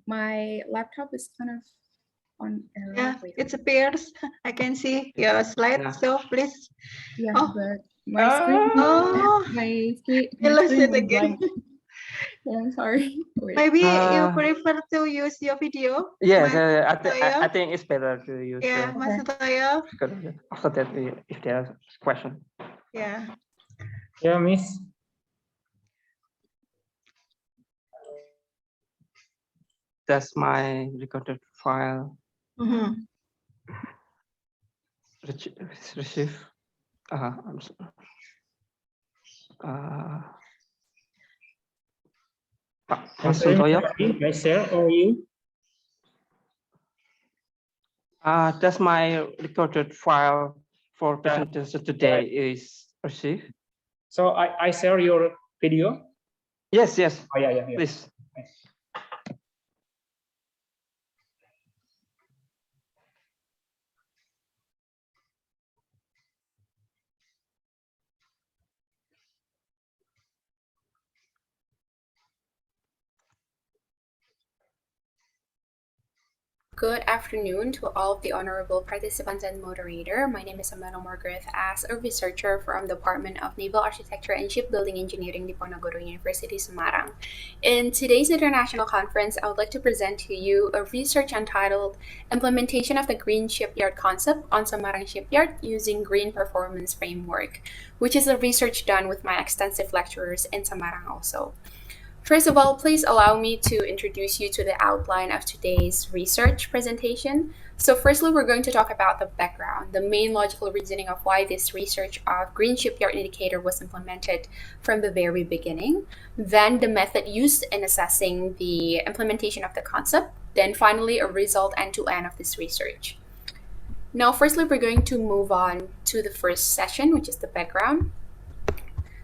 My laptop is kind of on error. Yeah, it appears. I can see your slide. Yeah. So please. Yeah, but my screen. My screen went blank. Yeah, I'm sorry. Maybe you prefer to use your video. Yes, I think it's better to use. Yeah, Mas Sutoyo. After that, if there's a question. Yeah. Yeah, Miss. That's my recorded file. receive. I'm sorry. I'm sorry, Santoyo. Can I share or you? That's my recorded file for presentation today is received. So I share your video? Yes, yes. Oh, yeah. Please. Good afternoon to all of the honorable participants and moderator. My name is Amano Margaret as a researcher from the Department of Naval Architecture and Shipbuilding Engineering, Diponegoro University, Semarang. In today's international conference, I would like to present to you a research entitled Implementation of the Green Shipyard Concept on Semarang Shipyard Using Green Performance Framework, which is a research done with my extensive lecturers in Semarang also. First of all, please allow me to introduce you to the outline of today's research presentation. So firstly, we're going to talk about the background, the main logical reasoning of why this research of Green Shipyard Indicator was implemented from the very beginning. Then the method used in assessing the implementation of the concept. Then finally, a result end-to-end of this research. Now, firstly, we're going to move on to the first session, which is the background.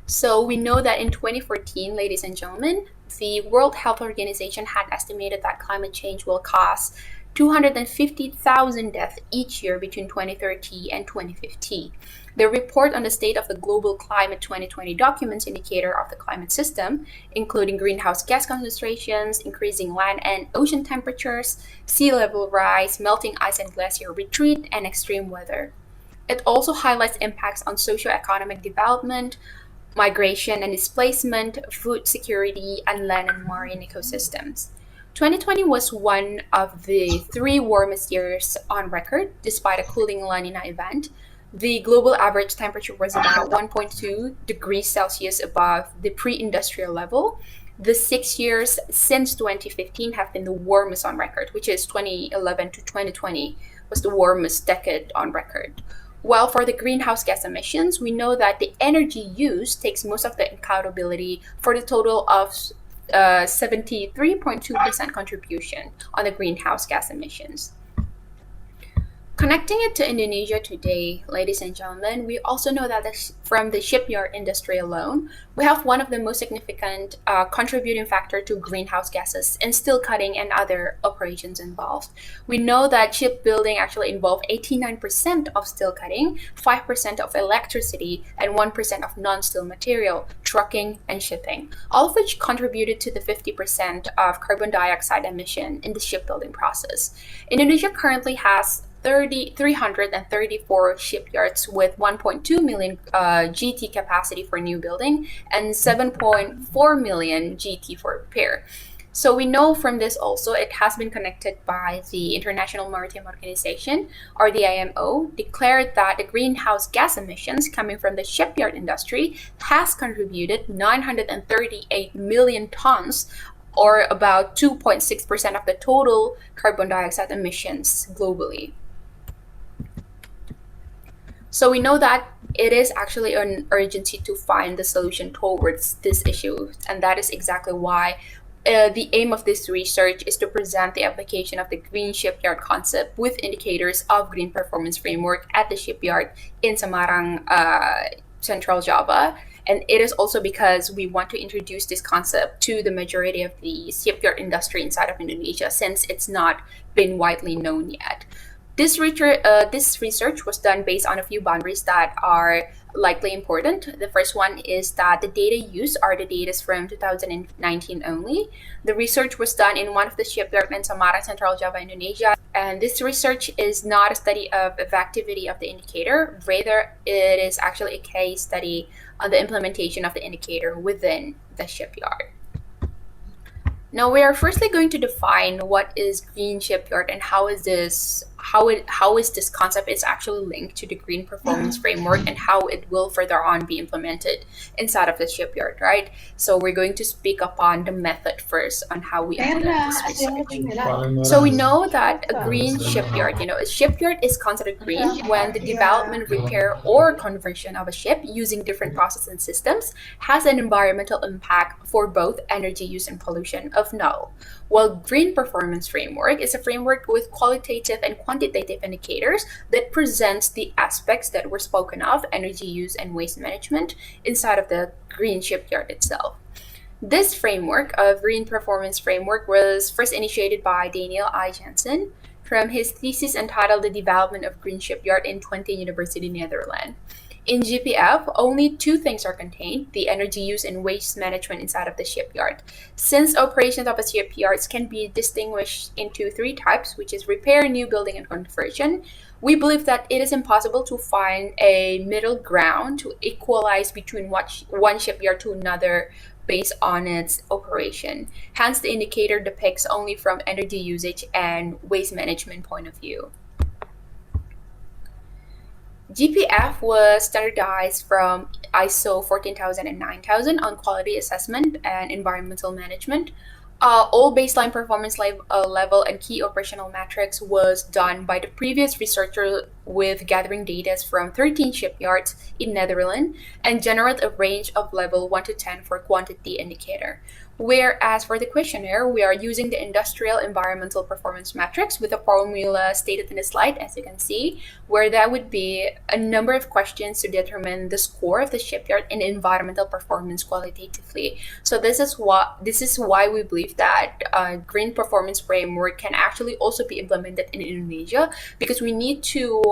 So we know that in 2014, ladies and gentlemen, the World Health Organization had estimated that climate change will cause 250,000 deaths each year between 2030 and 2050. The report on the state of the global climate 2020 documents indicator of the climate system, including greenhouse gas concentrations, increasing land and ocean temperatures, sea level rise, melting ice and glacier retreat, and extreme weather. It also highlights impacts on socio-economic development, migration and displacement, food security, and land and marine ecosystems. 2020 was one of the 3 warmest years on record, despite a cooling La Nina event. The global average temperature was about 1.2 degrees Celsius above the pre-industrial level. The 6 years since 2015 have been the warmest on record, which is 2011 to 2020 was the warmest decade on record. While for the greenhouse gas emissions, we know that the energy used takes most of the accountability for the total of 73.2% contribution on the greenhouse gas emissions. Connecting it to Indonesia today, ladies and gentlemen, we also know that from the shipyard industry alone, we have one of the most significant contributing factor to greenhouse gases in steel cutting and other operations involved. We know that shipbuilding actually involved 89% of steel cutting, 5% of electricity, and 1% of non-steel material, trucking, and shipping, all of which contributed to the 50% of carbon dioxide emission in the shipbuilding process. Indonesia currently has 334 shipyards with 1.2 million GT capacity for new building and 7.4 million GT for repair. So we know from this also it has been connected by the International Maritime Organization, or the IMO, declared that the greenhouse gas emissions coming from the shipyard industry has contributed 938 million tons, or about 2.6% of the total carbon dioxide emissions globally. So we know that it is actually an urgency to find the solution towards this issue, and that is exactly why the aim of this research is to present the application of the green shipyard concept with indicators of green performance framework at the shipyard in Semarang, Central Java. And it is also because we want to introduce this concept to the majority of the shipyard industry inside of Indonesia, since it's not been widely known yet. This research was done based on a few boundaries that are likely important. The first one is that the data used are the data from 2019 only. The research was done in one of the shipyards in Semarang, Central Java, Indonesia. And this research is not a study of effectivity of the indicator. Rather, it is actually a case study on the implementation of the indicator within the shipyard. Now we are firstly going to define what is green shipyard and how how is this concept is actually linked to the green performance framework and how it will further on be implemented inside of the shipyard, right? So we're going to speak upon the method first on how we implement this research. So we know that a green shipyard, a shipyard is considered green when the development, repair, or conversion of a ship using different processes and systems has an environmental impact for both energy use and pollution of null. While green performance framework is a framework with qualitative and quantitative indicators that presents the aspects that were spoken of, energy use and waste management, inside of the green shipyard itself. This framework of green performance framework was first initiated by Daniel I. Jansen from his thesis entitled The Development of Green Shipyard in Twente University, Netherlands. In GPF, only two things are contained, the energy use and waste management inside of the shipyard. Since operations of a shipyard can be distinguished into three types, which is repair, new building, and conversion, we believe that it is impossible to find a middle ground to equalize between one shipyard to another based on its operation. Hence, the indicator depicts only from energy usage and waste management point of view. GPF was standardized from ISO 14000 and 9000 on quality assessment and environmental management. All baseline performance level and key operational metrics was done by the previous researcher with gathering data from 13 shipyards in Netherlands and generate a range of level 1 to 10 for quantity indicator. Whereas for the questionnaire, we are using the industrial environmental performance metrics with a formula stated in the slide, as you can see, where that would be a number of questions to determine the score of the shipyard in environmental performance qualitatively. So this is why we believe that green performance framework can actually also be implemented in Indonesia, because we need to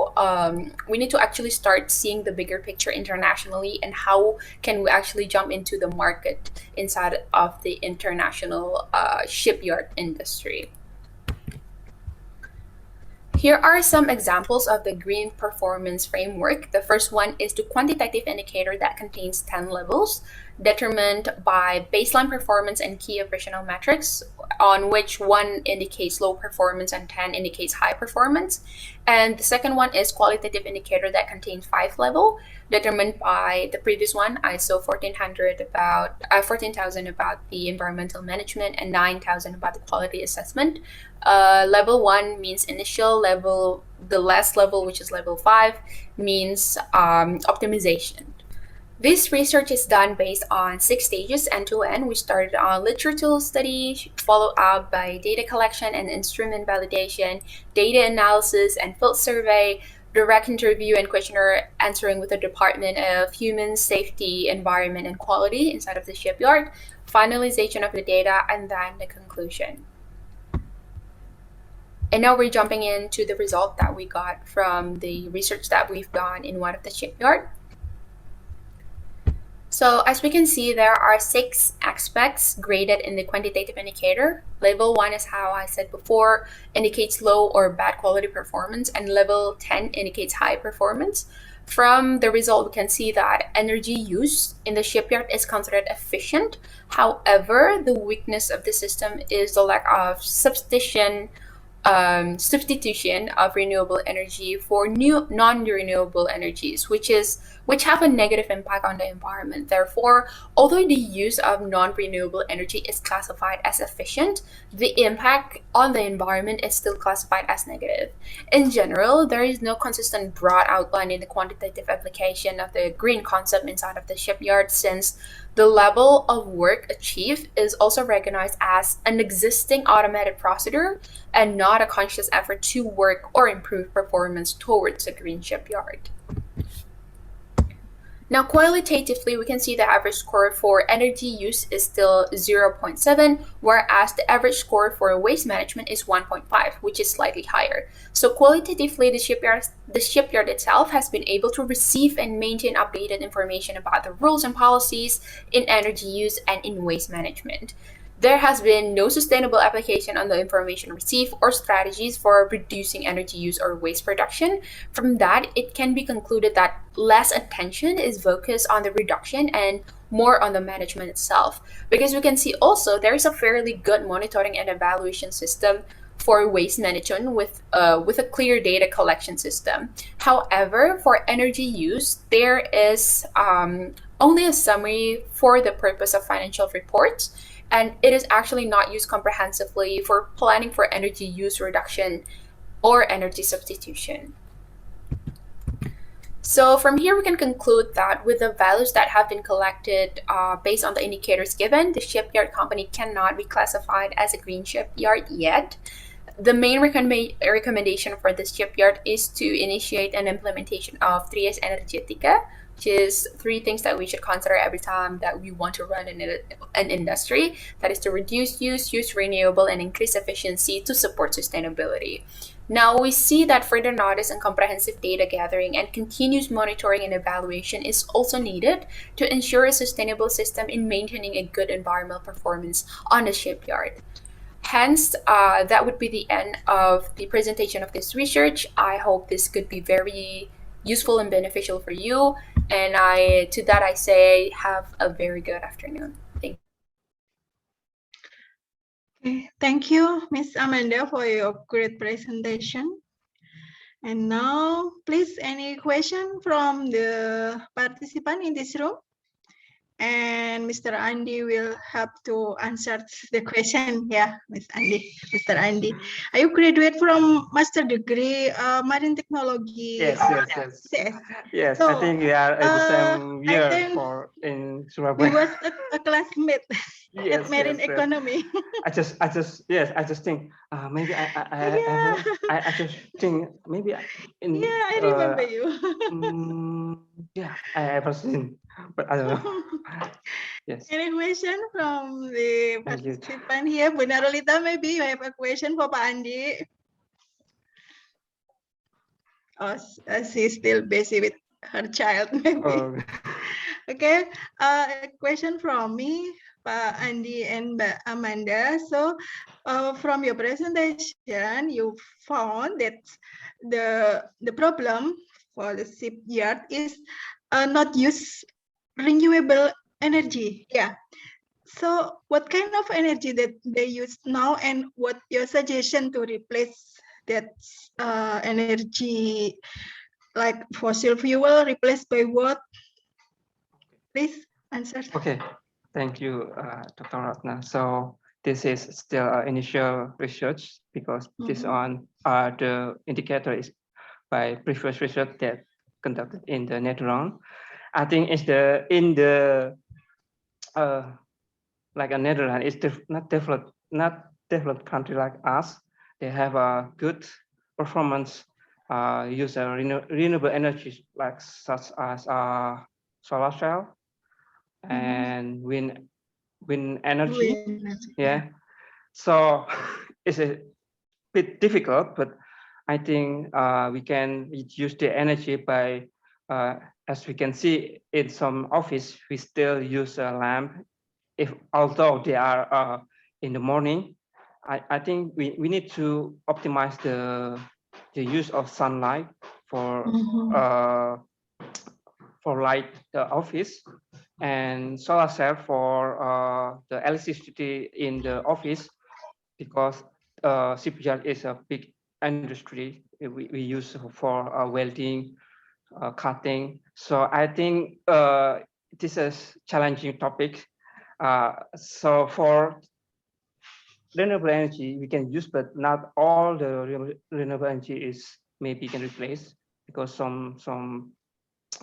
actually start seeing the bigger picture internationally and how can we actually jump into the market inside of the international shipyard industry. Here are some examples of the green performance framework. The first one is the quantitative indicator that contains 10 levels determined by baseline performance and key operational metrics, on which 1 indicates low performance and 10 indicates high performance. And the second one is qualitative indicator that contains 5 levels determined by the previous one, ISO 14000 about the environmental management and 9000 about the quality assessment. Level 1 means initial level, the last level, which is level 5, means optimization. This research is done based on 6 stages end-to-end. We started on literature study, followed up by data collection and instrument validation, data analysis and field survey, direct interview and questionnaire answering with the Department of Human Safety, Environment, and Quality inside of the shipyard, finalization of the data, and then the conclusion. And now we're jumping into the result that we got from the research that we've done in one of the shipyard. So as we can see, there are 6 aspects graded in the quantitative indicator. Level 1 is, how I said before, indicates low or bad quality performance, and level 10 indicates high performance. From the result, we can see that energy use in the shipyard is considered efficient. However, the weakness of the system is the lack of substitution of renewable energy for new non-renewable energies, which have a negative impact on the environment. Therefore, although the use of non-renewable energy is classified as efficient, the impact on the environment is still classified as negative. In general, there is no consistent broad outline in the quantitative application of the green concept inside of the shipyard, since the level of work achieved is also recognized as an existing automated procedure and not a conscious effort to work or improve performance towards a green shipyard. Now, qualitatively, we can see the average score for energy use is still 0.7, whereas the average score for waste management is 1.5, which is slightly higher. So qualitatively, the shipyard itself has been able to receive and maintain updated information about the rules and policies in energy use and in waste management. There has been no sustainable application on the information received or strategies for reducing energy use or waste production. From that, it can be concluded that less attention is focused on the reduction and more on the management itself. Because we can see also there is a fairly good monitoring and evaluation system for waste management with a clear data collection system. However, for energy use, there is only a summary for the purpose of financial reports, and it is actually not used comprehensively for planning for energy use reduction or energy substitution. So from here, we can conclude that with the values that have been collected based on the indicators given, the shipyard company cannot be classified as a green shipyard yet. The main recommendation for this shipyard is to initiate an implementation of 3S Energetica, which is 3 things that we should consider every time that we want to run an industry. That is to reduce use renewable, and increase efficiency to support sustainability. Now, we see that further notice and comprehensive data gathering and continuous monitoring and evaluation is also needed to ensure a sustainable system in maintaining a good environmental performance on the shipyard. Hence, that would be the end of the presentation of this research. I hope this could be very useful and beneficial for you. And to that I say, have a very good afternoon. Thank you. Okay, thank you, Ms. Amanda, for your great presentation. And now, please, any question from the participant in this room? And Mr. Andy will have to answer the question. Yeah, Mr. Andy. Are you graduate from master degree marine technology? Yes. Yes, So, I think we are at the same year in Surabaya. We was a classmate Yes, at marine yes. economy. I just think maybe I just think maybe in I remember you. yeah, I ever seen, but I don't know. Yes. Any question from the participant here? Bu Narulita, maybe you have a question for Pak Andi. Oh, she's still busy with her child, maybe. Oh. Okay, a question from me, Pak Andi and Mbak Amanda. So, from your presentation, you found that the problem for the shipyard is not use renewable energy. Yeah. So, what kind of energy that they use now, and what your suggestion to replace that energy, like fossil fuel, replaced by what? Please answer. Okay, thank you, Dr. Ratna. So this is still initial research because this on the indicator is by previous research that conducted in the Netherlands. I think it's like a Netherlands is not developed country like us. They have a good performance use renewable energy like such as solar cell and wind energy. Yeah, so it's a bit difficult, but I think we can use the energy by as we can see in some office, we still use a lamp. Although they are in the morning, I think we need to optimize the use of sunlight for light the office, and solar cell for the electricity in the office, because shipyard is a big industry. We use for welding, cutting. So I think this is challenging topic. So for renewable energy we can use, but not all the renewable energy is maybe can replace, because some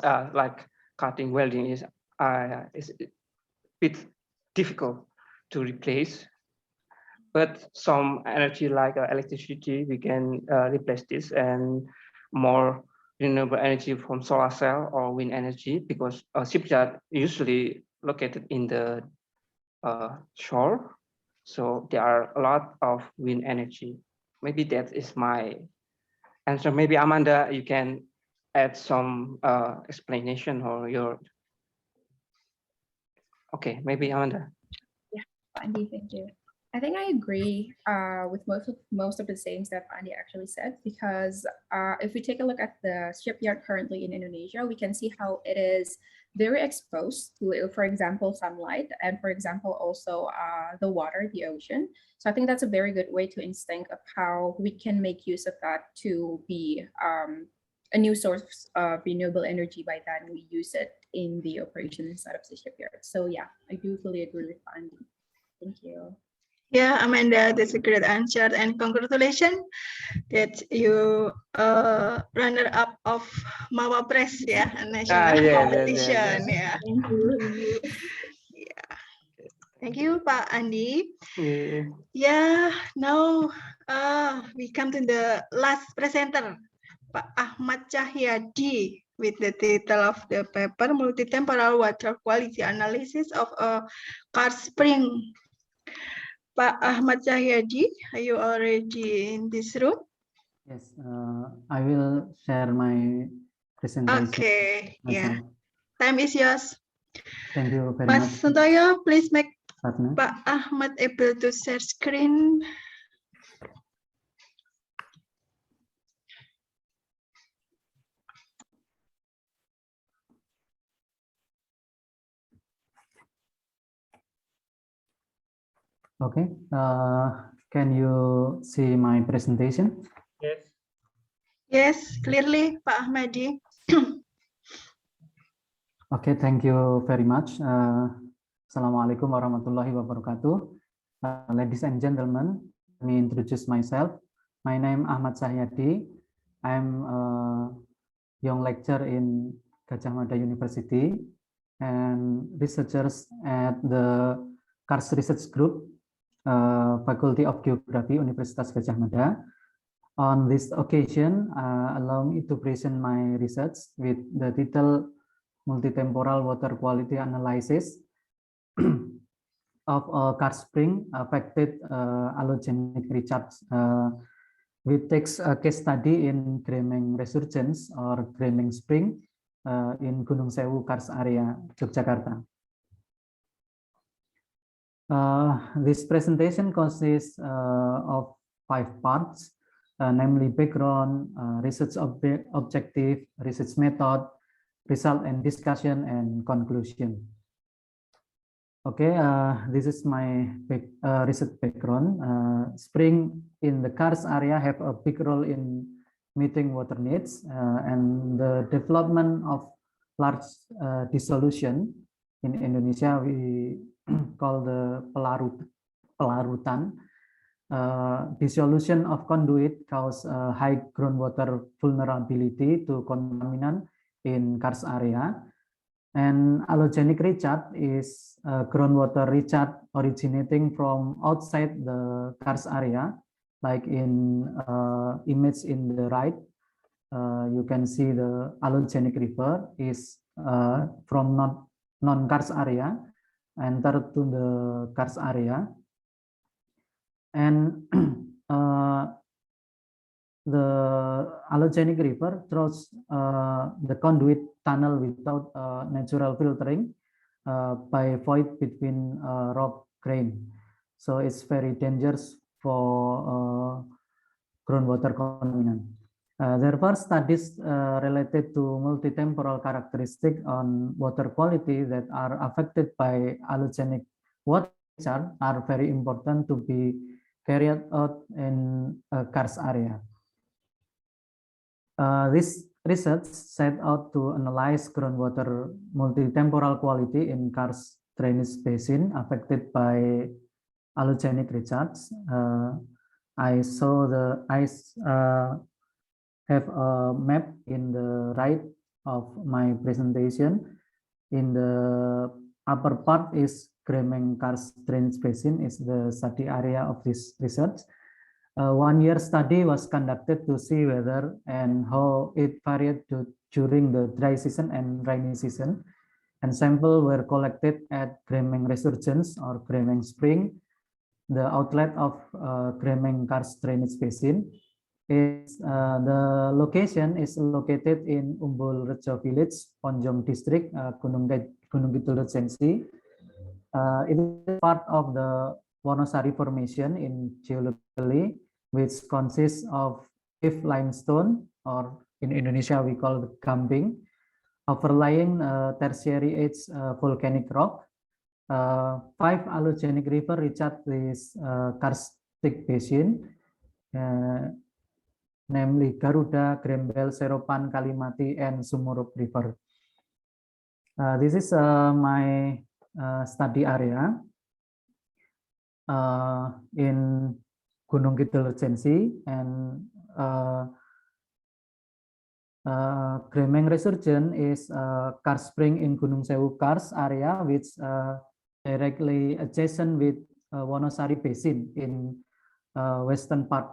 like cutting, welding is a bit difficult to replace. But some energy like electricity, we can replace this, and more renewable energy from solar cell or wind energy, because shipyard usually located in the shore. So there are a lot of wind energy. Maybe that is my answer. Maybe Amanda, you can add some explanation or your. Okay, maybe Amanda. Yeah, Andy, thank you. I think I agree with most of the things that Andy actually said, because if we take a look at the shipyard currently in Indonesia, we can see how it is very exposed to, for example, sunlight, and for example, also the water, the ocean. So I think that's a very good way to instinct of how we can make use of that to be a new source of renewable energy by then we use it in the operation inside of the shipyard. So yeah, I do fully agree with Andy. Thank you. Yeah, Amanda, that's a great answer, and congratulations that you runner up of Mama Press, yeah, national competition. Yeah. Thank you. Yeah. Thank you, Pak Andi. Yeah. Yeah. Now we come to the last presenter, Pak Ahmad Cahyadi, with the title of the paper Multi-Temporal Water Quality Analysis of a Karst Spring. Pak Ahmad Cahyadi, are you already in this room? Yes, I will share my presentation. Okay, yeah. myself. Time is yours. Thank you very Mas much, Suntoyo, please make Ratna. Pak Ahmad able to share screen. Okay, can you see my presentation? Yes. Yes, clearly, Pak Ahmadi. Okay, thank you very much. Assalamualaikum warahmatullahi wabarakatuh. Ladies and gentlemen, let me introduce myself. My name Ahmad Cahyadi. I'm a young lecturer in Gajah Mada University and researchers at the Karst Research Group, Faculty of Geography, Universitas Gajah Mada. On this occasion, allow me to present my research with the title Multi-Temporal Water Quality Analysis of a karst spring affected allogenic recharge. We take a case study in Gremeng Resurgence or Gremeng Spring in Gunung Sewu Karst area, Yogyakarta. This presentation consists of 5 parts, namely background, research objective, research method, result and discussion, and conclusion. Okay, this is my research background. Spring in the Karst area have a big role in meeting water needs, and the development of large dissolution in Indonesia we call the pelarutan. Dissolution of conduit cause high groundwater vulnerability to contaminant in Karst area, and allogenic recharge is groundwater recharge originating from outside the Karst area, like in image in the right. You can see the allogenic river is from non-Karst area enter to the Karst area, and the allogenic river throws the conduit tunnel without natural filtering by void between rock grain. So it's very dangerous for groundwater contaminant. Therefore, studies related to multi-temporal characteristics on water quality that are affected by allogenic water recharge are very important to be carried out in a Karst area. This research set out to analyze groundwater multi-temporal quality in Karst drainage basin affected by allogenic recharge. I have a map in the right of my presentation. In the upper part is Gremeng Karst drainage basin is the study area of this research. 1-year study was conducted to see whether and how it varied during the dry season and rainy season, and samples were collected at Gremeng Resurgence or Gremeng Spring, the outlet of Gremeng Karst drainage basin. The location is located in Umbul Rejo Village, Ponjong District, Gunung Kidul Regency. It is part of the Wonosari Formation in geologically, which consists of cliff limestone, or in Indonesia we call the gambing, overlying tertiary age volcanic rock. 5 allogenic rivers recharge this karstic basin, namely Garuda, Grembel, Seropan, Kalimati, and Sumurup River. This is my study area in Gunung Kidul Regency, and Gremeng Resurgence is a karst spring in Gunung Sewu Karst area, which directly adjacent with Wonosari Basin in western part.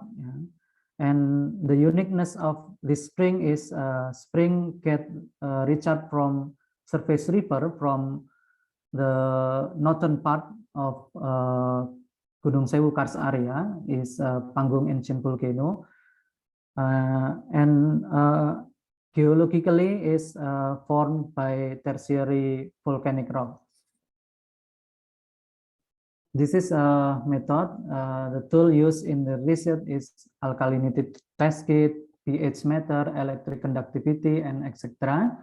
And the uniqueness of this spring is spring get recharged from surface river from the northern part of Gunung Sewu Karst area is Panggung Ancient Volcano, and geologically is formed by tertiary volcanic rock. This is a method. The tool used in the research is alkalinity test kit, pH meter, electric conductivity, and etc.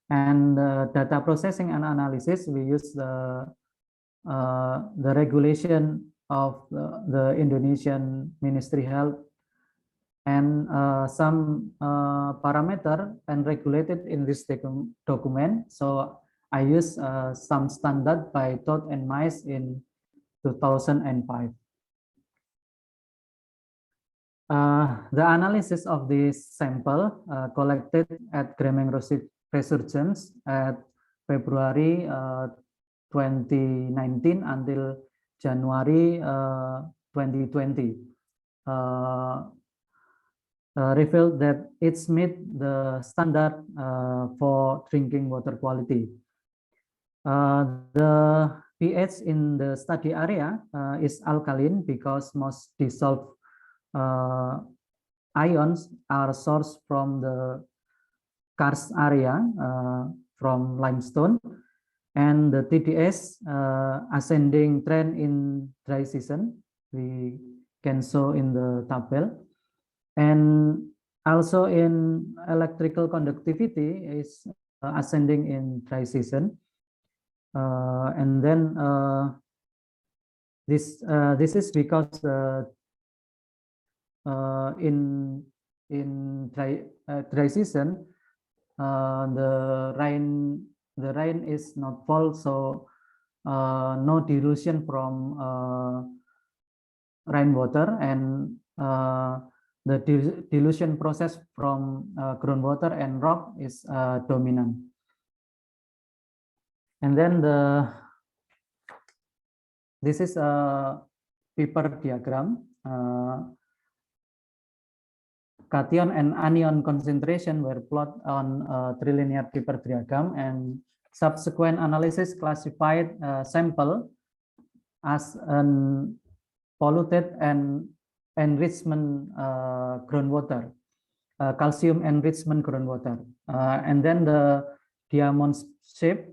And data processing and analysis, we use the regulation of the Indonesian Ministry Health, and some parameter and regulated in this document. So I use some standard by Todd and Mice in 2005. The analysis of this sample collected at Gremeng Resurgence at February 2019 until January 2020 revealed that it's meet the standard for drinking water quality. The pH in the study area is alkaline because most dissolved ions are sourced from the karst area from limestone, and the TDS ascending trend in dry season we can show in the table, and also in electrical conductivity is ascending in dry season, and then this is because in dry season the rain is not fall, so no dilution from rainwater, and the dilution process from groundwater and rock is dominant. And then this is a paper diagram. Cation and anion concentration were plotted on a trilinear paper diagram, and subsequent analysis classified sample as an polluted and enrichment groundwater, calcium enrichment groundwater, and then the diamond shape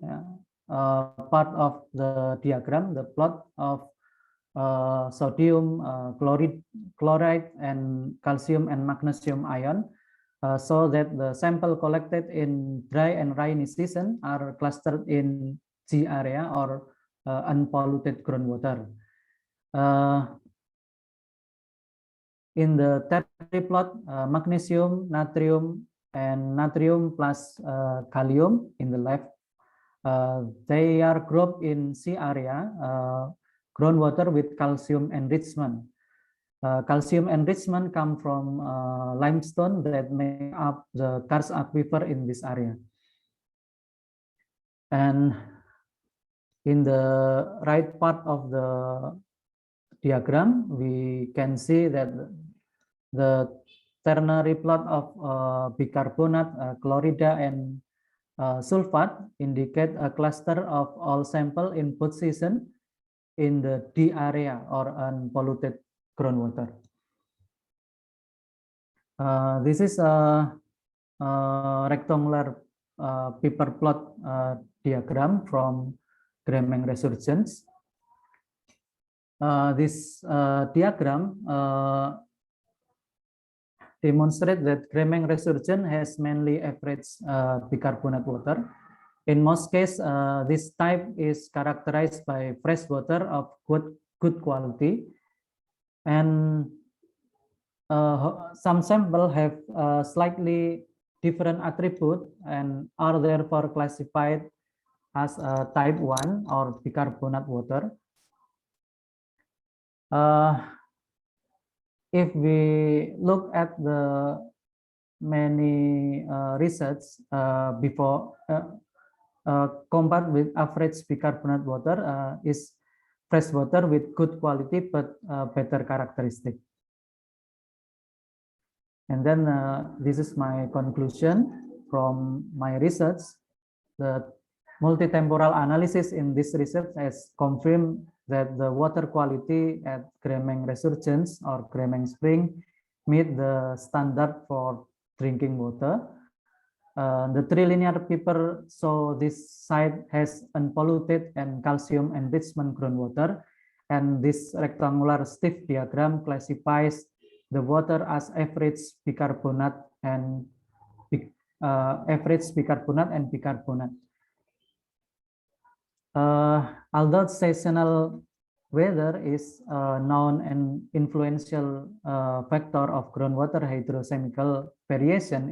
part of the diagram, the plot of sodium chloride and calcium and magnesium ion, so that the sample collected in dry and rainy season are clustered in G area or unpolluted groundwater. In the tertiary plot, magnesium, natrium, and natrium plus gallium in the left, they are grouped in C area, groundwater with calcium enrichment. Calcium enrichment come from limestone that make up the karst aquifer in this area. And in the right part of the diagram, we can see that the ternary plot of bicarbonate, chlorida, and sulfate indicate a cluster of all sample in both season in the D area or unpolluted groundwater. This is a rectangular paper plot diagram from Gremeng Resurgence. This diagram demonstrates that Gremeng resurgence has mainly average bicarbonate water. In most cases, this type is characterized by fresh water of good quality, and some samples have slightly different attribute and are therefore classified as type 1 or bicarbonate water. If we look at the many research before compared with average bicarbonate water is fresh water with good quality but better characteristic. And then this is my conclusion from my research. The multi-temporal analysis in this research has confirmed that the water quality at Gremeng Resurgence or Gremeng Spring meet the standard for drinking water. The trilinear paper show this site has unpolluted and calcium enrichment groundwater, and this rectangular stiff diagram classifies the water as average bicarbonate and bicarbonate. Although seasonal weather is known an influential factor of groundwater hydrochemical variation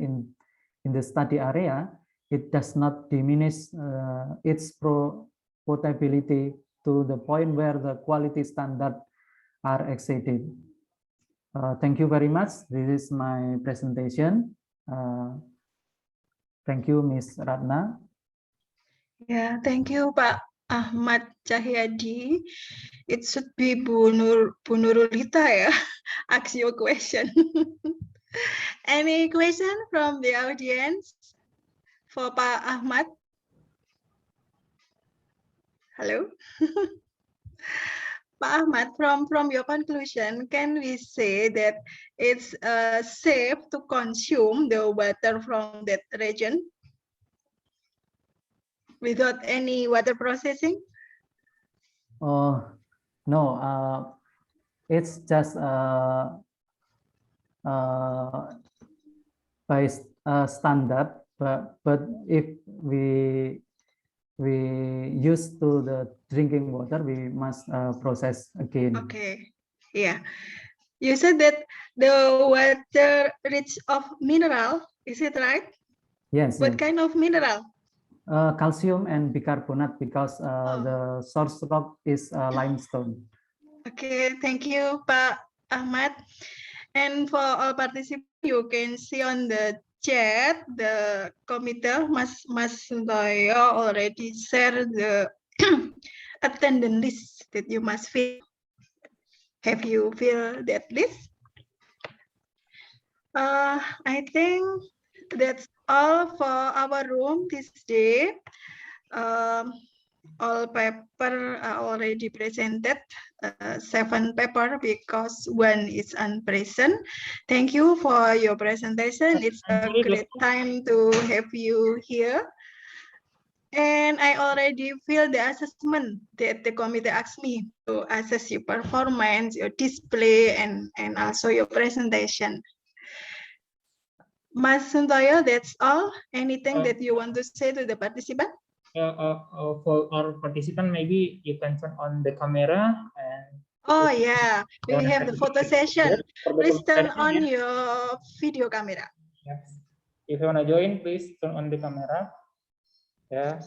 in the study area, it does not diminish its potability to the point where the quality standards are exceeded. Thank you very much. This is my presentation. Thank you, Ms. Ratna. Yeah, thank you, Pak Ahmad Cahyadi. It should be Bu Nurulita, ya. Ask your question. Any question from the audience for Pak Ahmad? Hello? Pak Ahmad, from your conclusion, can we say that it's safe to consume the water from that region without any water processing? No, it's just by standard, but if we used to the drinking water, we must process again. Okay, yeah. You said that the water rich of mineral, is it right? Yes. What kind of mineral? Calcium and bicarbonate, because the source rock is limestone. Okay, thank you, Pak Ahmad. And for all participants, you can see on the chat, the committee, Mas Sundoyo already shared the attendance list that you must fill. Have you filled that list? I think that's all for our room this day. All paper are already presented, 7 paper because 1 is unpresent. Thank you for your presentation. It's a great time to have you here. And I already filled the assessment that the committee asked me to assess your performance, your display, and also your presentation. Mas Suntoyo, that's all. Anything that you want to say to the participant? For our participant, maybe you can turn on the camera. Oh yeah, we have the photo session. Please turn on your video camera. Yes. If you want to join, please turn on the camera. Yeah.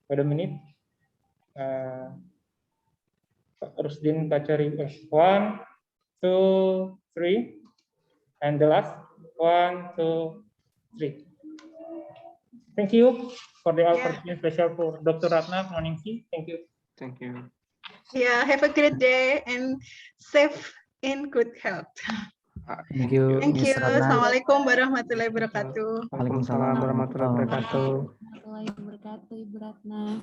Wait a minute. Rusdin Kachari. 1, 2, 3. And the last 1, 2, 3. Thank you for the opportunity, special for Dr. Ratna from Ningsi. Thank you. Thank you. Yeah, have a great day and safe in good health. Thank you. Thank you. Assalamualaikum warahmatullahi wabarakatuh. Waalaikumsalam warahmatullahi wabarakatuh. Warahmatullahi wabarakatuh, Ibu Ratna.